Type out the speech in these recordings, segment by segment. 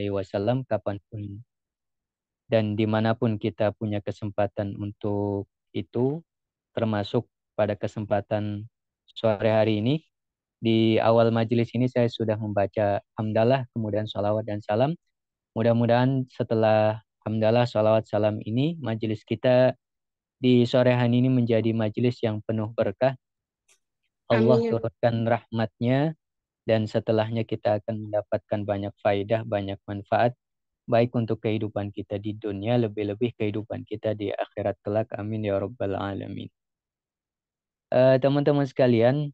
Alaihi Wasallam kapanpun dan dimanapun kita punya kesempatan untuk itu, termasuk pada kesempatan sore hari ini. Di awal majelis ini saya sudah membaca hamdalah, kemudian sholawat dan salam. Mudah-mudahan setelah hamdalah, sholawat, salam ini, majelis kita di sore hari ini menjadi majelis yang penuh berkah. Allah Amin. turunkan rahmatnya dan setelahnya kita akan mendapatkan banyak faidah, banyak manfaat, baik untuk kehidupan kita di dunia, lebih-lebih kehidupan kita di akhirat kelak. Amin ya rabbal alamin. Teman-teman sekalian,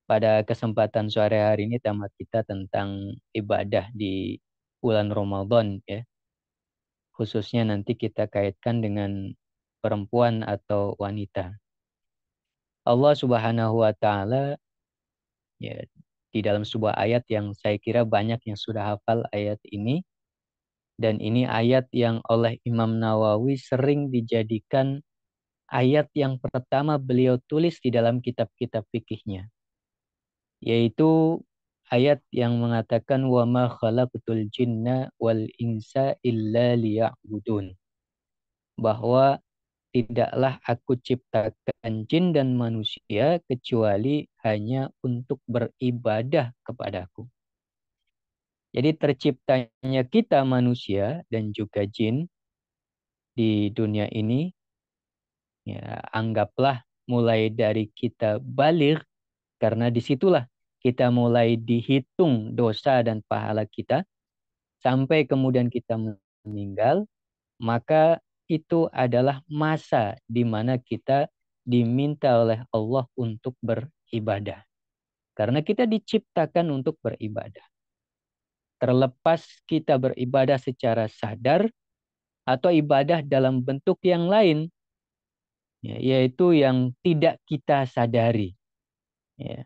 pada kesempatan sore hari ini tema kita tentang ibadah di bulan Ramadan ya. Khususnya nanti kita kaitkan dengan perempuan atau wanita. Allah Subhanahu wa taala ya di dalam sebuah ayat yang saya kira banyak yang sudah hafal ayat ini, dan ini ayat yang oleh Imam Nawawi sering dijadikan ayat yang pertama beliau tulis di dalam kitab-kitab fikihnya, yaitu ayat yang mengatakan wa ma khalaqtul jinna wal insa illa liya'budun, bahwa tidaklah aku ciptakan jin dan manusia kecuali hanya untuk beribadah kepadaku. Jadi terciptanya kita manusia dan juga jin di dunia ini, ya anggaplah mulai dari kita balik, karena disitulah kita mulai dihitung dosa dan pahala kita, sampai kemudian kita meninggal, maka itu adalah masa di mana kita diminta oleh Allah untuk beribadah. Karena kita diciptakan untuk beribadah. Terlepas kita beribadah secara sadar atau ibadah dalam bentuk yang lain, ya, yaitu yang tidak kita sadari. Ya.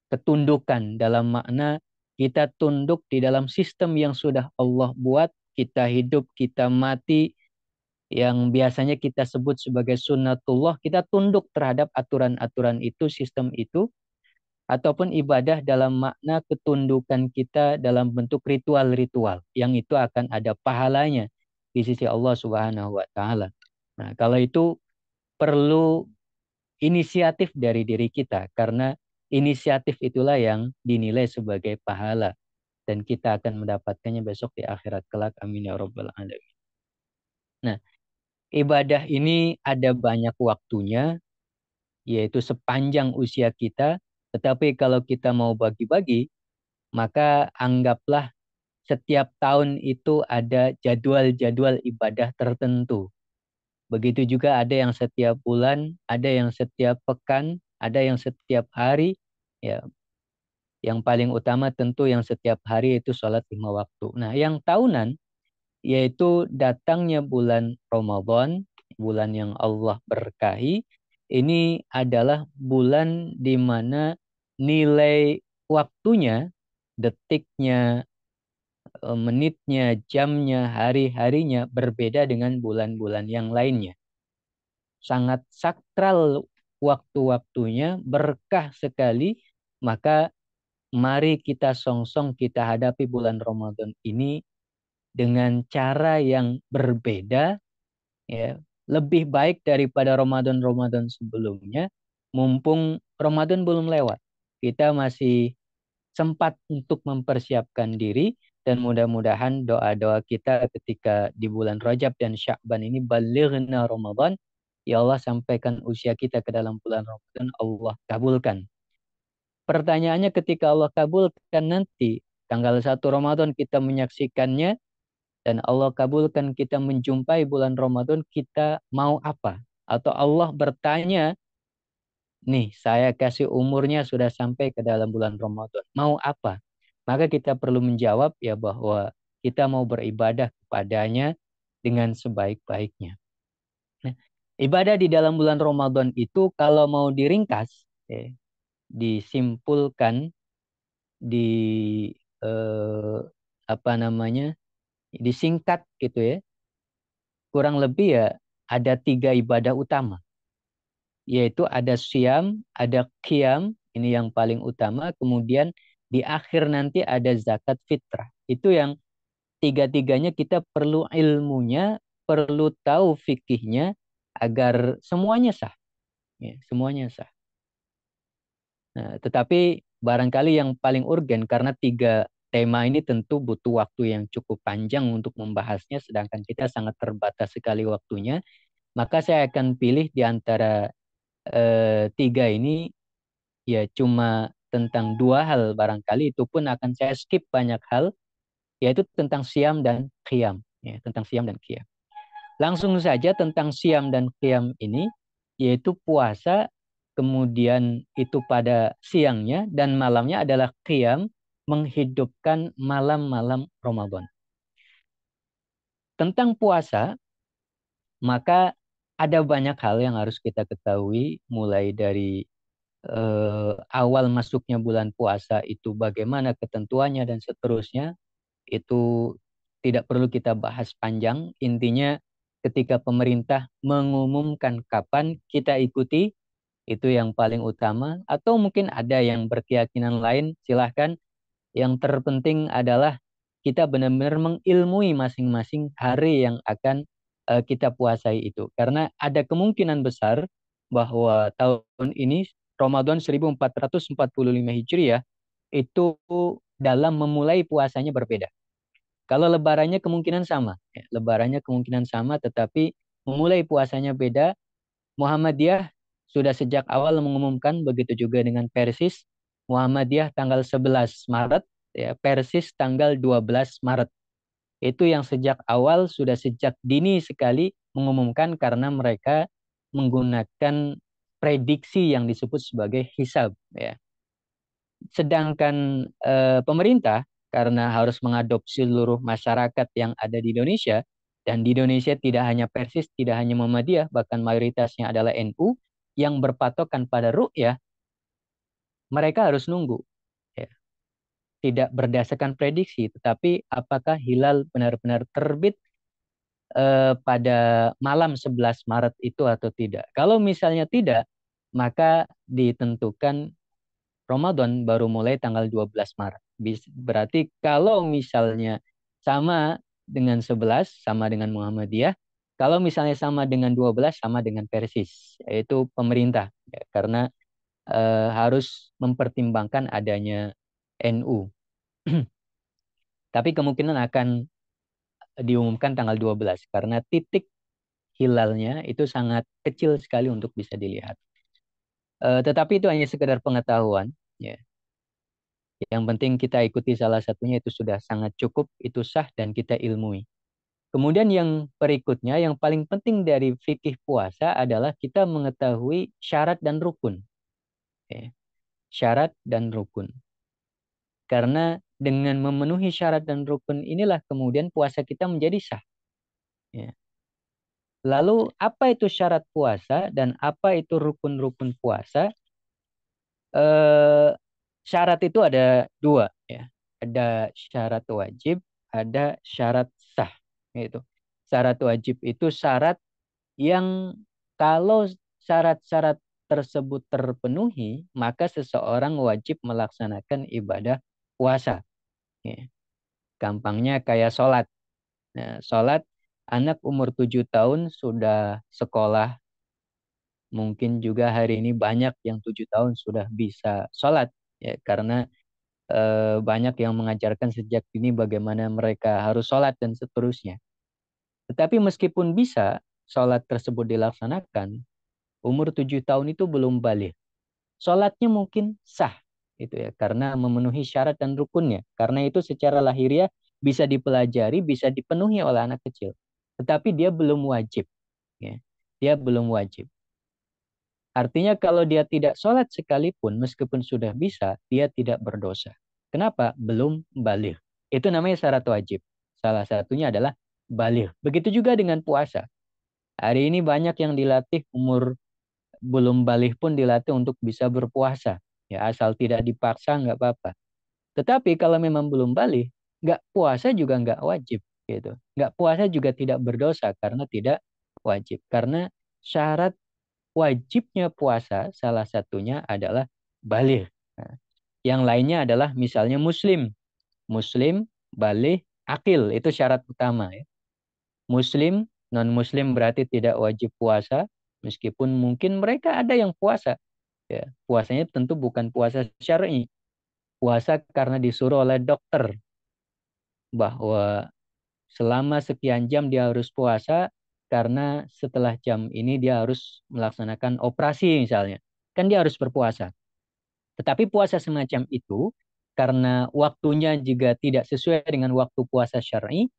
Ketundukan dalam makna kita tunduk di dalam sistem yang sudah Allah buat, kita hidup, kita mati, yang biasanya kita sebut sebagai sunnatullah, kita tunduk terhadap aturan-aturan itu, sistem itu, ataupun ibadah dalam makna ketundukan kita dalam bentuk ritual-ritual, yang itu akan ada pahalanya di sisi Allah Subhanahu wa taala. Nah, kalau itu perlu inisiatif dari diri kita, karena inisiatif itulah yang dinilai sebagai pahala dan kita akan mendapatkannya besok di akhirat kelak. Amin ya rabbal alamin. Nah, ibadah ini ada banyak waktunya, yaitu sepanjang usia kita. Tetapi kalau kita mau bagi-bagi, maka anggaplah setiap tahun itu ada jadwal-jadwal ibadah tertentu. Begitu juga ada yang setiap bulan, ada yang setiap pekan, ada yang setiap hari. Ya, yang paling utama tentu yang setiap hari itu sholat 5 waktu. Nah, yang tahunan yaitu datangnya bulan Ramadan, bulan yang Allah berkahi. Ini adalah bulan di mana nilai waktunya, detiknya, menitnya, jamnya, hari-harinya berbeda dengan bulan-bulan yang lainnya. Sangat sakral waktu-waktunya, berkah sekali. Maka mari kita songsong, kita hadapi bulan Ramadan ini dengan cara yang berbeda, ya, lebih baik daripada Ramadan-Ramadan sebelumnya. Mumpung Ramadan belum lewat, kita masih sempat untuk mempersiapkan diri, dan mudah-mudahan doa-doa kita ketika di bulan Rajab dan Sya'ban ini, balighna Ramadan, ya Allah sampaikan usia kita ke dalam bulan Ramadan, Allah kabulkan. Pertanyaannya, ketika Allah kabulkan nanti tanggal 1 Ramadan kita menyaksikannya, dan Allah kabulkan kita menjumpai bulan Ramadan, kita mau apa? Atau Allah bertanya, nih saya kasih umurnya sudah sampai ke dalam bulan Ramadan, mau apa? Maka kita perlu menjawab ya bahwa kita mau beribadah kepadanya dengan sebaik-baiknya. Nah, ibadah di dalam bulan Ramadan itu kalau mau diringkas, disimpulkan, di eh, apa namanya, disingkat gitu ya, kurang lebih ya ada 3 ibadah utama, yaitu ada siam, ada qiyam, ini yang paling utama, kemudian di akhir nanti ada zakat fitrah. Itu yang tiga-tiganya kita perlu ilmunya, perlu tahu fikihnya agar semuanya sah. Ya, semuanya sah. Nah, tetapi barangkali yang paling urgen karena tiga tema ini tentu butuh waktu yang cukup panjang untuk membahasnya, sedangkan kita sangat terbatas sekali waktunya. Maka saya akan pilih di antara tiga ini ya cuma tentang dua hal barangkali itu pun akan saya skip banyak hal yaitu tentang siam dan qiyam ya tentang siam dan qiyam. Langsung saja tentang siam dan qiyam ini yaitu puasa kemudian itu pada siangnya dan malamnya adalah qiyam menghidupkan malam-malam Ramadan. Tentang puasa maka ada banyak hal yang harus kita ketahui mulai dari awal masuknya bulan puasa itu bagaimana ketentuannya dan seterusnya itu tidak perlu kita bahas panjang. Intinya ketika pemerintah mengumumkan kapan kita ikuti itu yang paling utama atau mungkin ada yang berkeyakinan lain silahkan. Yang terpenting adalah kita benar-benar mengilmui masing-masing hari yang akan kita puasai itu. Karena ada kemungkinan besar bahwa tahun ini Ramadan 1445 Hijriah itu dalam memulai puasanya berbeda. Kalau lebarannya kemungkinan sama, ya, lebarannya kemungkinan sama tetapi memulai puasanya beda. Muhammadiyah sudah sejak awal mengumumkan begitu juga dengan Persis. Muhammadiyah tanggal 11 Maret, ya, Persis tanggal 12 Maret. Itu yang sejak awal sudah sejak dini sekali mengumumkan karena mereka menggunakan prediksi yang disebut sebagai hisab, ya. Sedangkan pemerintah karena harus mengadopsi seluruh masyarakat yang ada di Indonesia dan di Indonesia tidak hanya Persis, tidak hanya Muhammadiyah, bahkan mayoritasnya adalah NU yang berpatokan pada ru'yah, mereka harus nunggu. Ya. Tidak berdasarkan prediksi, tetapi apakah hilal benar-benar terbit pada malam 11 Maret itu atau tidak. Kalau misalnya tidak, maka ditentukan Ramadan baru mulai tanggal 12 Maret. Berarti kalau misalnya sama dengan 11, sama dengan Muhammadiyah, kalau misalnya sama dengan 12, sama dengan Persis, yaitu pemerintah. Ya, karena harus mempertimbangkan adanya NU. Tapi kemungkinan akan diumumkan tanggal 12, karena titik hilalnya itu sangat kecil sekali untuk bisa dilihat. Tetapi itu hanya sekedar pengetahuan. Ya. Yang penting kita ikuti salah satunya itu sudah sangat cukup, itu sah dan kita ilmui. Kemudian yang berikutnya, yang paling penting dari fikih puasa adalah kita mengetahui syarat dan rukun. Ya. Syarat dan rukun. Karena dengan memenuhi syarat dan rukun inilah kemudian puasa kita menjadi sah. Ya. Lalu apa itu syarat puasa dan apa itu rukun-rukun puasa? Eh, Syarat itu ada dua, ya. Ada syarat wajib, ada syarat sah. Gitu. Syarat wajib itu syarat yang kalau syarat-syarat tersebut terpenuhi, maka seseorang wajib melaksanakan ibadah puasa. Ya. Gampangnya kayak sholat. Nah, sholat anak umur 7 tahun sudah sekolah. Mungkin juga hari ini banyak yang 7 tahun sudah bisa sholat. Ya, karena banyak yang mengajarkan sejak dini bagaimana mereka harus sholat dan seterusnya. Tetapi meskipun bisa sholat tersebut dilaksanakan, umur 7 tahun itu belum balik. Sholatnya mungkin sah, itu ya, karena memenuhi syarat dan rukunnya. Karena itu secara lahiriah bisa dipelajari, bisa dipenuhi oleh anak kecil. Tetapi dia belum wajib. Ya. Dia belum wajib. Artinya kalau dia tidak sholat sekalipun, meskipun sudah bisa, dia tidak berdosa. Kenapa? Belum balik. Itu namanya syarat wajib. Salah satunya adalah balik. Begitu juga dengan puasa. Hari ini banyak yang dilatih umur belum balik pun dilatih untuk bisa berpuasa. Ya, asal tidak dipaksa nggak apa-apa. Tetapi kalau memang belum balik, nggak puasa juga nggak wajib. Gitu. Nggak puasa juga tidak berdosa karena tidak wajib. Karena syarat wajibnya puasa salah satunya adalah balik. Nah, yang lainnya adalah misalnya muslim. Muslim, balik, Akil itu syarat utama ya. Muslim, non-muslim berarti tidak wajib puasa, meskipun mungkin mereka ada yang puasa. Ya, puasanya tentu bukan puasa syar'i. Puasa karena disuruh oleh dokter bahwa selama sekian jam dia harus puasa karena setelah jam ini dia harus melaksanakan operasi misalnya. Kan dia harus berpuasa. Tetapi puasa semacam itu karena waktunya juga tidak sesuai dengan waktu puasa syar'i,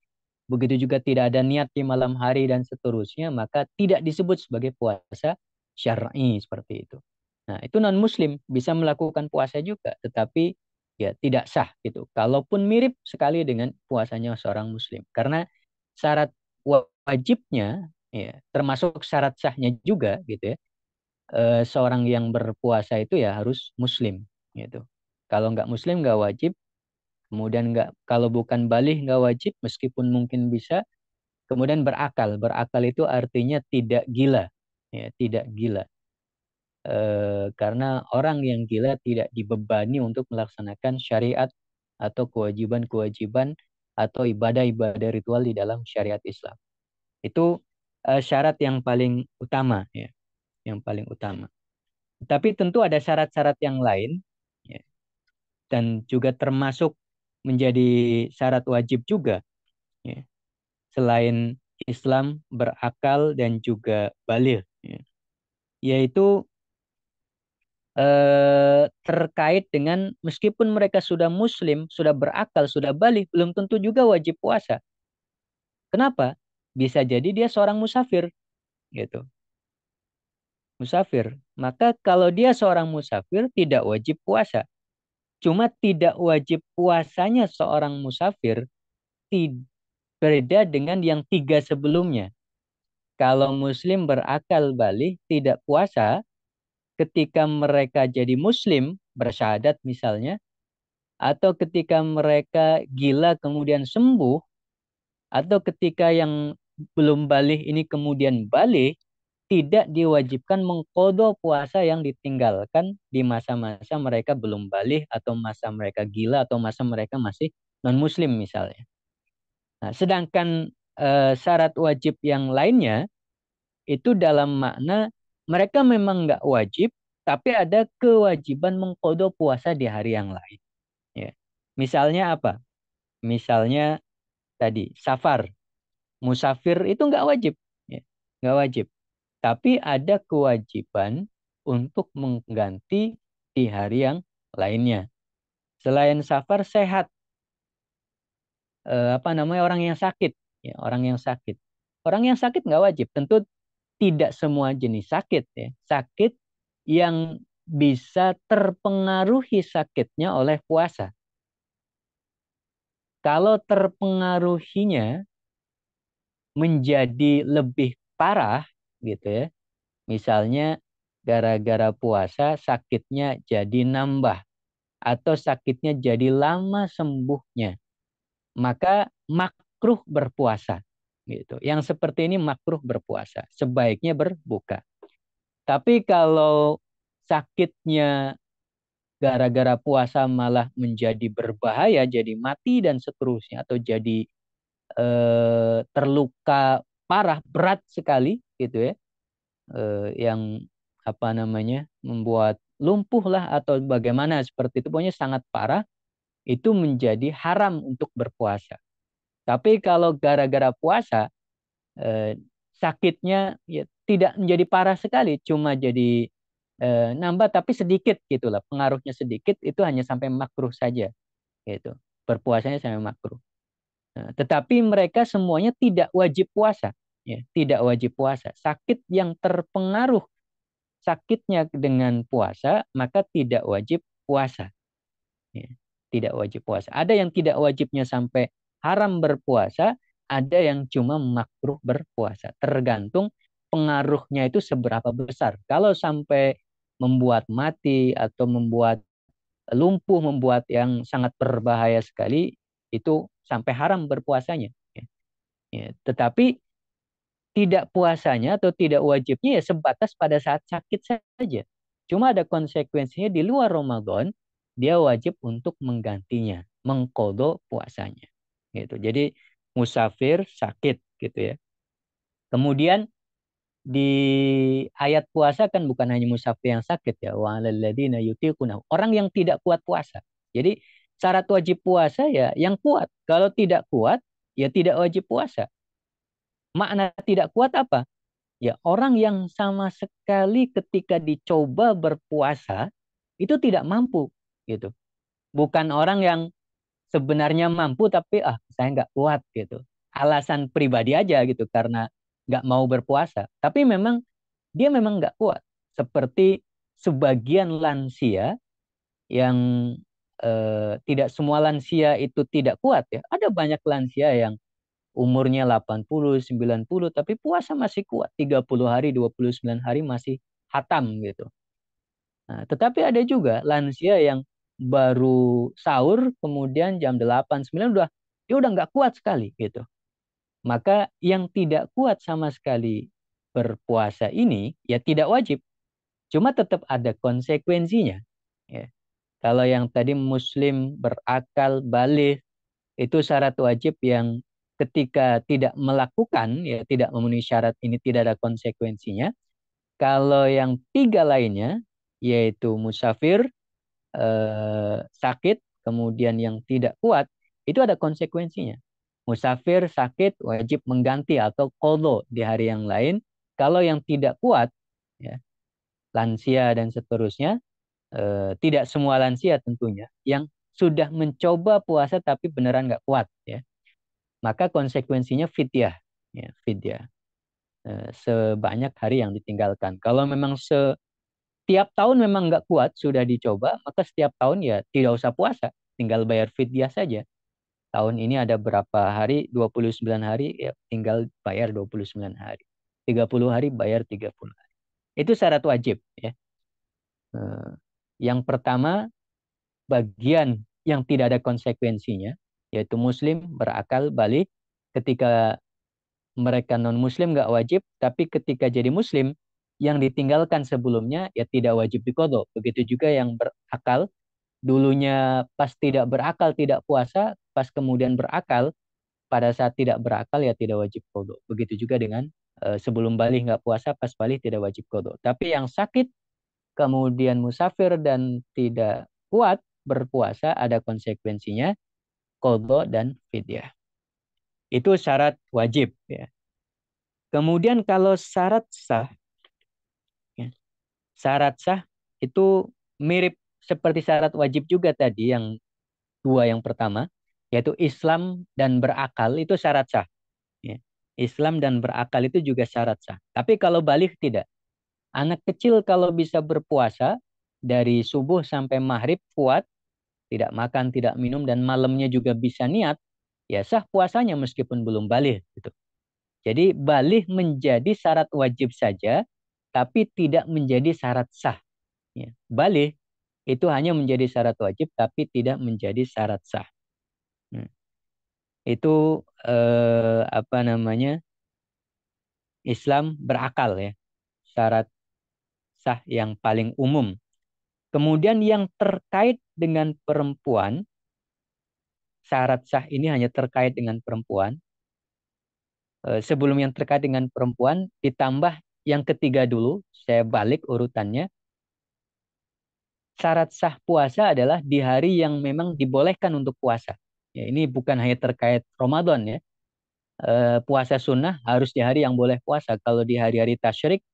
begitu juga tidak ada niat di malam hari dan seterusnya, maka tidak disebut sebagai puasa syar'i seperti itu. Nah, itu non-muslim bisa melakukan puasa juga, tetapi ya tidak sah gitu. Kalaupun mirip sekali dengan puasanya seorang muslim. Karena syarat wajibnya ya termasuk syarat sahnya juga gitu ya. Seorang yang berpuasa itu ya harus muslim gitu. Kalau nggak muslim nggak wajib, kemudian nggak kalau bukan balih nggak wajib meskipun mungkin bisa. Kemudian berakal. Berakal itu artinya tidak gila. Ya, tidak gila. Karena orang yang gila tidak dibebani untuk melaksanakan syariat atau kewajiban-kewajiban atau ibadah-ibadah ritual di dalam syariat Islam. Itu syarat yang paling utama ya, yang paling utama. Tapi tentu ada syarat-syarat yang lain ya, dan juga termasuk menjadi syarat wajib juga ya. Selain Islam, berakal dan juga baligh ya. Yaitu terkait dengan meskipun mereka sudah muslim, sudah berakal, sudah baligh, belum tentu juga wajib puasa. Kenapa? Bisa jadi dia seorang musafir gitu. Musafir. Maka kalau dia seorang musafir tidak wajib puasa. Cuma tidak wajib puasanya seorang musafir beda dengan yang tiga sebelumnya. Kalau muslim berakal balik tidak puasa, ketika mereka jadi muslim, bersyahadat misalnya, atau ketika mereka gila kemudian sembuh, atau ketika yang belum balik ini kemudian balik, tidak diwajibkan mengkodo puasa yang ditinggalkan di masa-masa mereka belum balik, atau masa mereka gila, atau masa mereka masih non-muslim misalnya. Nah, sedangkan syarat wajib yang lainnya itu dalam makna mereka memang nggak wajib, tapi ada kewajiban mengkodo puasa di hari yang lain. Ya. Misalnya apa? Misalnya tadi safar, musafir itu nggak wajib, ya. Nggak wajib. Tapi ada kewajiban untuk mengganti di hari yang lainnya. Selain safar, sehat, apa namanya orang yang sakit, ya orang yang sakit. Orang yang sakit nggak wajib, tentu tidak semua jenis sakit ya. Sakit yang bisa terpengaruhi sakitnya oleh puasa. Kalau terpengaruhinya menjadi lebih parah gitu ya. Misalnya gara-gara puasa sakitnya jadi nambah atau sakitnya jadi lama sembuhnya, maka makruh berpuasa gitu. Yang seperti ini makruh berpuasa, sebaiknya berbuka. Tapi kalau sakitnya gara-gara puasa malah menjadi berbahaya, jadi mati dan seterusnya, atau jadi terluka parah, berat sekali gitu ya, yang apa namanya membuat lumpuh lah atau bagaimana seperti itu, pokoknya sangat parah, itu menjadi haram untuk berpuasa. Tapi kalau gara-gara puasa eh, sakitnya ya tidak menjadi parah sekali, cuma jadi nambah tapi sedikit gitulah, pengaruhnya sedikit, itu hanya sampai makruh saja gitu. Berpuasanya sampai makruh. Nah, tetapi mereka semuanya tidak wajib puasa, ya, tidak wajib puasa. Sakit yang terpengaruh sakitnya dengan puasa, maka tidak wajib puasa. Ya, tidak wajib puasa. Ada yang tidak wajibnya sampai haram berpuasa, ada yang cuma makruh berpuasa. Tergantung pengaruhnya itu seberapa besar. Kalau sampai membuat mati atau membuat lumpuh, membuat yang sangat berbahaya sekali, itu sampai haram berpuasanya. Ya. Ya. Tetapi tidak puasanya atau tidak wajibnya ya sebatas pada saat sakit saja. Cuma ada konsekuensinya di luar Ramadan, dia wajib untuk menggantinya, mengkodo puasanya. gitu. Jadi musafir, sakit gitu ya. Kemudian di ayat puasa kan bukan hanya musafir yang sakit ya, wa 'alal ladzina yutiqunahu, orang yang tidak kuat puasa. Jadi syarat wajib puasa ya yang kuat. Kalau tidak kuat ya tidak wajib puasa. Makna tidak kuat apa? Ya orang yang sama sekali ketika dicoba berpuasa itu tidak mampu gitu. Bukan orang yang sebenarnya mampu tapi saya nggak kuat gitu. Alasan pribadi aja gitu karena nggak mau berpuasa. Tapi memang dia memang nggak kuat. Seperti sebagian lansia yang tidak semua lansia itu tidak kuat ya. Ada banyak lansia yang umurnya 80, 90 tapi puasa masih kuat. 30 hari, 29 hari masih hatam gitu. Nah, tetapi ada juga lansia yang baru sahur kemudian jam 8 9 dia udah nggak kuat sekali gitu. Maka yang tidak kuat sama sekali berpuasa ini ya tidak wajib, cuma tetap ada konsekuensinya. Ya. Kalau yang tadi muslim berakal balik itu syarat wajib yang ketika tidak melakukan ya tidak memenuhi syarat ini tidak ada konsekuensinya. Kalau yang tiga lainnya yaitu musafir, sakit, kemudian yang tidak kuat, itu ada konsekuensinya. Musafir sakit wajib mengganti atau qadha di hari yang lain. Kalau yang tidak kuat, ya, lansia dan seterusnya, tidak semua lansia tentunya, yang sudah mencoba puasa tapi beneran nggak kuat, ya, maka konsekuensinya fidyah, ya, fidyah. Sebanyak hari yang ditinggalkan. Kalau memang tiap tahun memang nggak kuat, sudah dicoba, maka setiap tahun ya tidak usah puasa, tinggal bayar fidyah saja. Tahun ini ada berapa hari, 29 hari, ya tinggal bayar 29 hari. 30 hari, bayar 30 hari. Itu syarat wajib. Ya. Eh, Yang pertama, bagian yang tidak ada konsekuensinya, yaitu muslim, berakal, balik. Ketika mereka non-muslim nggak wajib, tapi ketika jadi muslim, yang ditinggalkan sebelumnya ya tidak wajib diqodho. Begitu juga yang berakal, dulunya pas tidak berakal tidak puasa, pas kemudian berakal, pada saat tidak berakal ya tidak wajib qodho. Begitu juga dengan sebelum balik nggak puasa, pas balik tidak wajib qodho. Tapi yang sakit, kemudian musafir dan tidak kuat berpuasa ada konsekuensinya, qodho dan fidyah. Itu syarat wajib. Ya. Kemudian kalau syarat sah, ya, syarat sah itu mirip seperti syarat wajib juga tadi yang dua yang pertama, yaitu Islam dan berakal itu syarat sah. Ya. Islam dan berakal itu juga syarat sah. Tapi kalau balik tidak. Anak kecil kalau bisa berpuasa dari subuh sampai maghrib kuat, tidak makan, tidak minum, dan malamnya juga bisa niat, ya sah puasanya meskipun belum balik. Gitu. Jadi balik menjadi syarat wajib saja, tapi tidak menjadi syarat sah. Ya. Balik itu hanya menjadi syarat wajib, tapi tidak menjadi syarat sah. Hmm. Itu apa namanya? Islam berakal ya, syarat sah yang paling umum. Kemudian yang terkait dengan perempuan, syarat sah ini hanya terkait dengan perempuan. Sebelum yang terkait dengan perempuan, ditambah yang ketiga dulu, saya balik urutannya. Syarat sah puasa adalah di hari yang memang dibolehkan untuk puasa. Ya, ini bukan hanya terkait Ramadan ya. Puasa sunnah harus di hari yang boleh puasa. Kalau di hari-hari tasyrik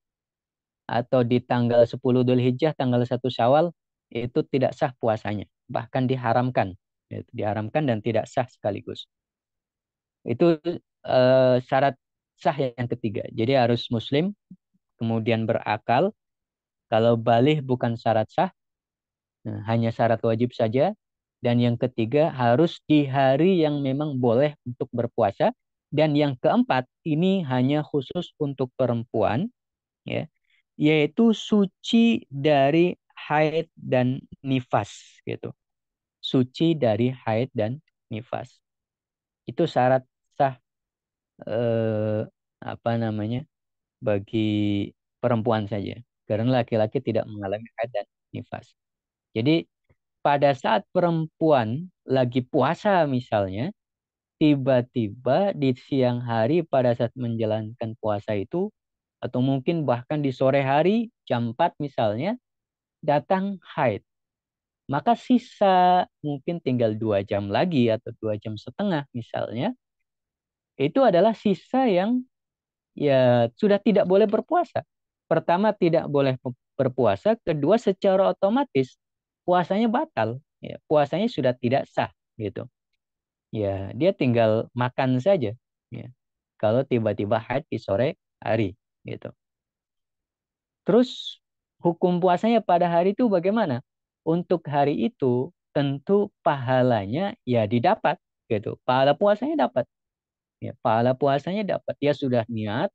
atau di tanggal 10 Dzulhijjah, tanggal 1 Syawal, itu tidak sah puasanya. Bahkan diharamkan. Itu diharamkan dan tidak sah sekaligus. Itu syarat sah yang ketiga. Jadi harus muslim, kemudian berakal. Kalau balih bukan syarat sah, hanya syarat wajib saja. Dan yang ketiga harus di hari yang memang boleh untuk berpuasa. Dan yang keempat ini hanya khusus untuk perempuan, ya, yaitu suci dari haid dan nifas, gitu. Suci dari haid dan nifas. Itu syarat sah eh, apa namanya bagi perempuan saja. Karena laki-laki tidak mengalami haid dan nifas. Jadi pada saat perempuan lagi puasa misalnya, tiba-tiba di siang hari pada saat menjalankan puasa itu, atau mungkin bahkan di sore hari jam 4 misalnya, datang haid. Maka sisa mungkin tinggal 2 jam lagi atau 2 jam setengah misalnya, itu adalah sisa yang ya sudah tidak boleh berpuasa. Pertama tidak boleh berpuasa, kedua secara otomatis puasanya batal, ya, puasanya sudah tidak sah gitu. Ya, dia tinggal makan saja ya. Kalau tiba-tiba haid di sore hari gitu. Terus hukum puasanya pada hari itu bagaimana? Untuk hari itu tentu pahalanya ya didapat gitu. Pahala puasanya dapat. Ya, pahala puasanya dapat. Dia sudah niat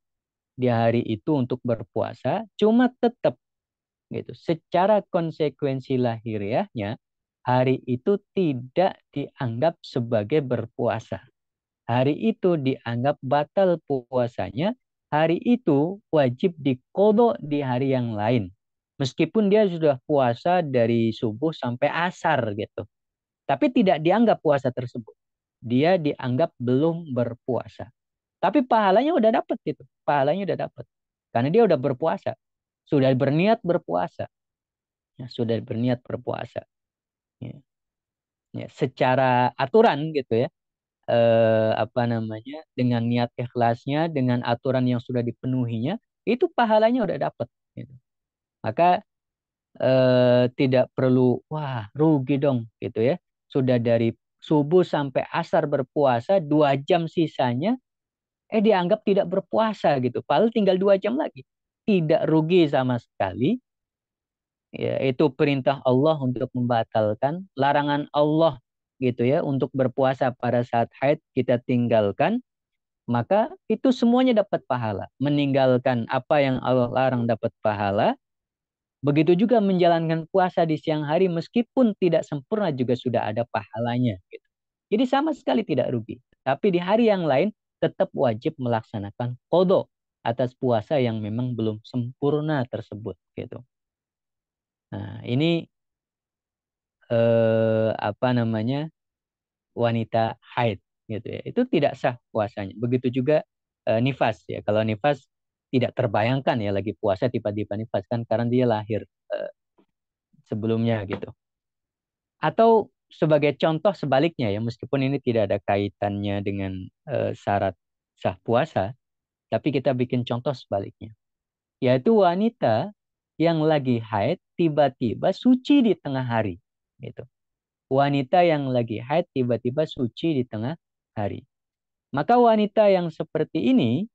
di hari itu untuk berpuasa, cuma tetap gitu. Secara konsekuensi lahiriahnya, hari itu tidak dianggap sebagai berpuasa. Hari itu dianggap batal puasanya, hari itu wajib diqodho di hari yang lain. Meskipun dia sudah puasa dari subuh sampai asar gitu. Tapi tidak dianggap puasa tersebut. Dia dianggap belum berpuasa. Tapi pahalanya udah dapat gitu. Pahalanya udah dapat. Karena dia udah berpuasa. Sudah berniat berpuasa. Ya, sudah berniat berpuasa. Ya. Ya, secara aturan gitu ya. Apa namanya, dengan niat ikhlasnya, dengan aturan yang sudah dipenuhinya, itu pahalanya udah dapat gitu. Maka tidak perlu wah rugi dong gitu ya. Sudah dari subuh sampai asar berpuasa, 2 jam sisanya dianggap tidak berpuasa gitu. Padahal tinggal 2 jam lagi. Tidak rugi sama sekali. Ya, itu perintah Allah untuk membatalkan, larangan Allah gitu ya untuk berpuasa pada saat haid kita tinggalkan, maka itu semuanya dapat pahala. Meninggalkan apa yang Allah larang dapat pahala. Begitu juga menjalankan puasa di siang hari meskipun tidak sempurna juga sudah ada pahalanya. Gitu. Jadi sama sekali tidak rugi. Tapi di hari yang lain tetap wajib melaksanakan qodho atas puasa yang memang belum sempurna tersebut. Gitu. Nah ini apa namanya, wanita haid gitu ya. Itu tidak sah puasanya. Begitu juga nifas ya. Kalau nifas tidak terbayangkan ya lagi puasa tiba-tiba nifas kan karena dia lahir eh, sebelumnya gitu. Atau sebagai contoh sebaliknya ya, meskipun ini tidak ada kaitannya dengan syarat sah puasa, tapi kita bikin contoh sebaliknya. Yaitu wanita yang lagi haid tiba-tiba suci di tengah hari. Gitu. Wanita yang lagi haid tiba-tiba suci di tengah hari. Maka wanita yang seperti ini,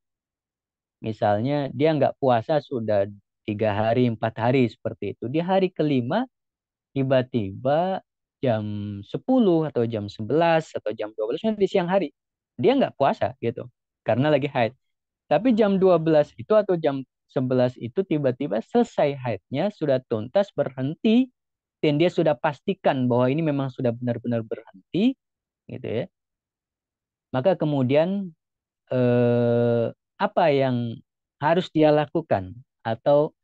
misalnya dia nggak puasa sudah 3 hari, 4 hari seperti itu. Di hari kelima tiba-tiba jam 10 atau jam 11 atau jam 12 di siang hari. Dia nggak puasa gitu. Karena lagi haid. Tapi jam 12 itu atau jam 11 itu tiba-tiba selesai haidnya, sudah tuntas berhenti, dan dia sudah pastikan bahwa ini memang sudah benar-benar berhenti, gitu ya. Maka kemudian apa yang harus dia lakukan atau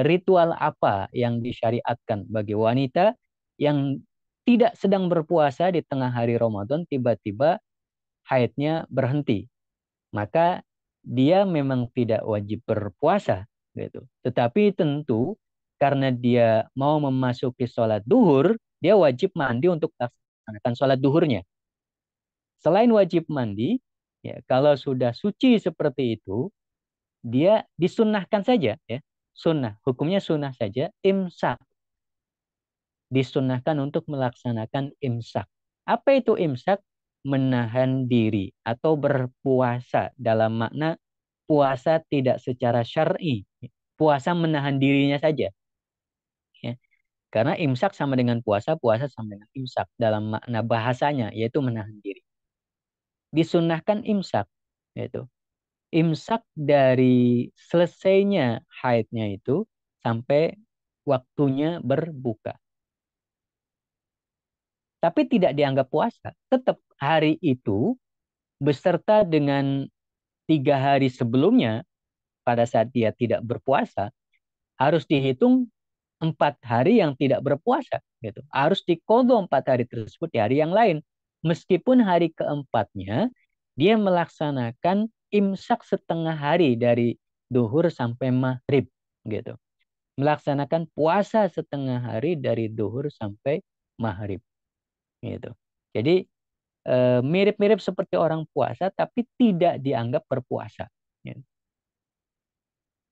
ritual apa yang disyariatkan bagi wanita yang tidak sedang berpuasa di tengah hari Ramadan tiba-tiba haidnya berhenti. Maka dia memang tidak wajib berpuasa gitu. Tetapi tentu karena dia mau memasuki sholat duhur, dia wajib mandi untuk melaksanakan sholat duhurnya. Selain wajib mandi, ya kalau sudah suci seperti itu, dia disunnahkan saja ya. Sunnah, hukumnya sunnah saja, imsak. Disunnahkan untuk melaksanakan imsak. Apa itu imsak? Menahan diri atau berpuasa dalam makna puasa tidak secara syar'i. Puasa menahan dirinya saja. Ya. Karena imsak sama dengan puasa, puasa sama dengan imsak dalam makna bahasanya, yaitu menahan diri. Disunnahkan imsak, yaitu imsak dari selesainya haidnya itu sampai waktunya berbuka. Tapi tidak dianggap puasa. Tetap hari itu beserta dengan 3 hari sebelumnya pada saat dia tidak berpuasa harus dihitung 4 hari yang tidak berpuasa gitu. Harus diqodho 4 hari tersebut di hari yang lain. Meskipun hari keempatnya dia melaksanakan imsak setengah hari dari duhur sampai maghrib gitu. Melaksanakan puasa setengah hari dari duhur sampai maghrib gitu. Jadi mirip-mirip seperti orang puasa tapi tidak dianggap berpuasa. Gitu.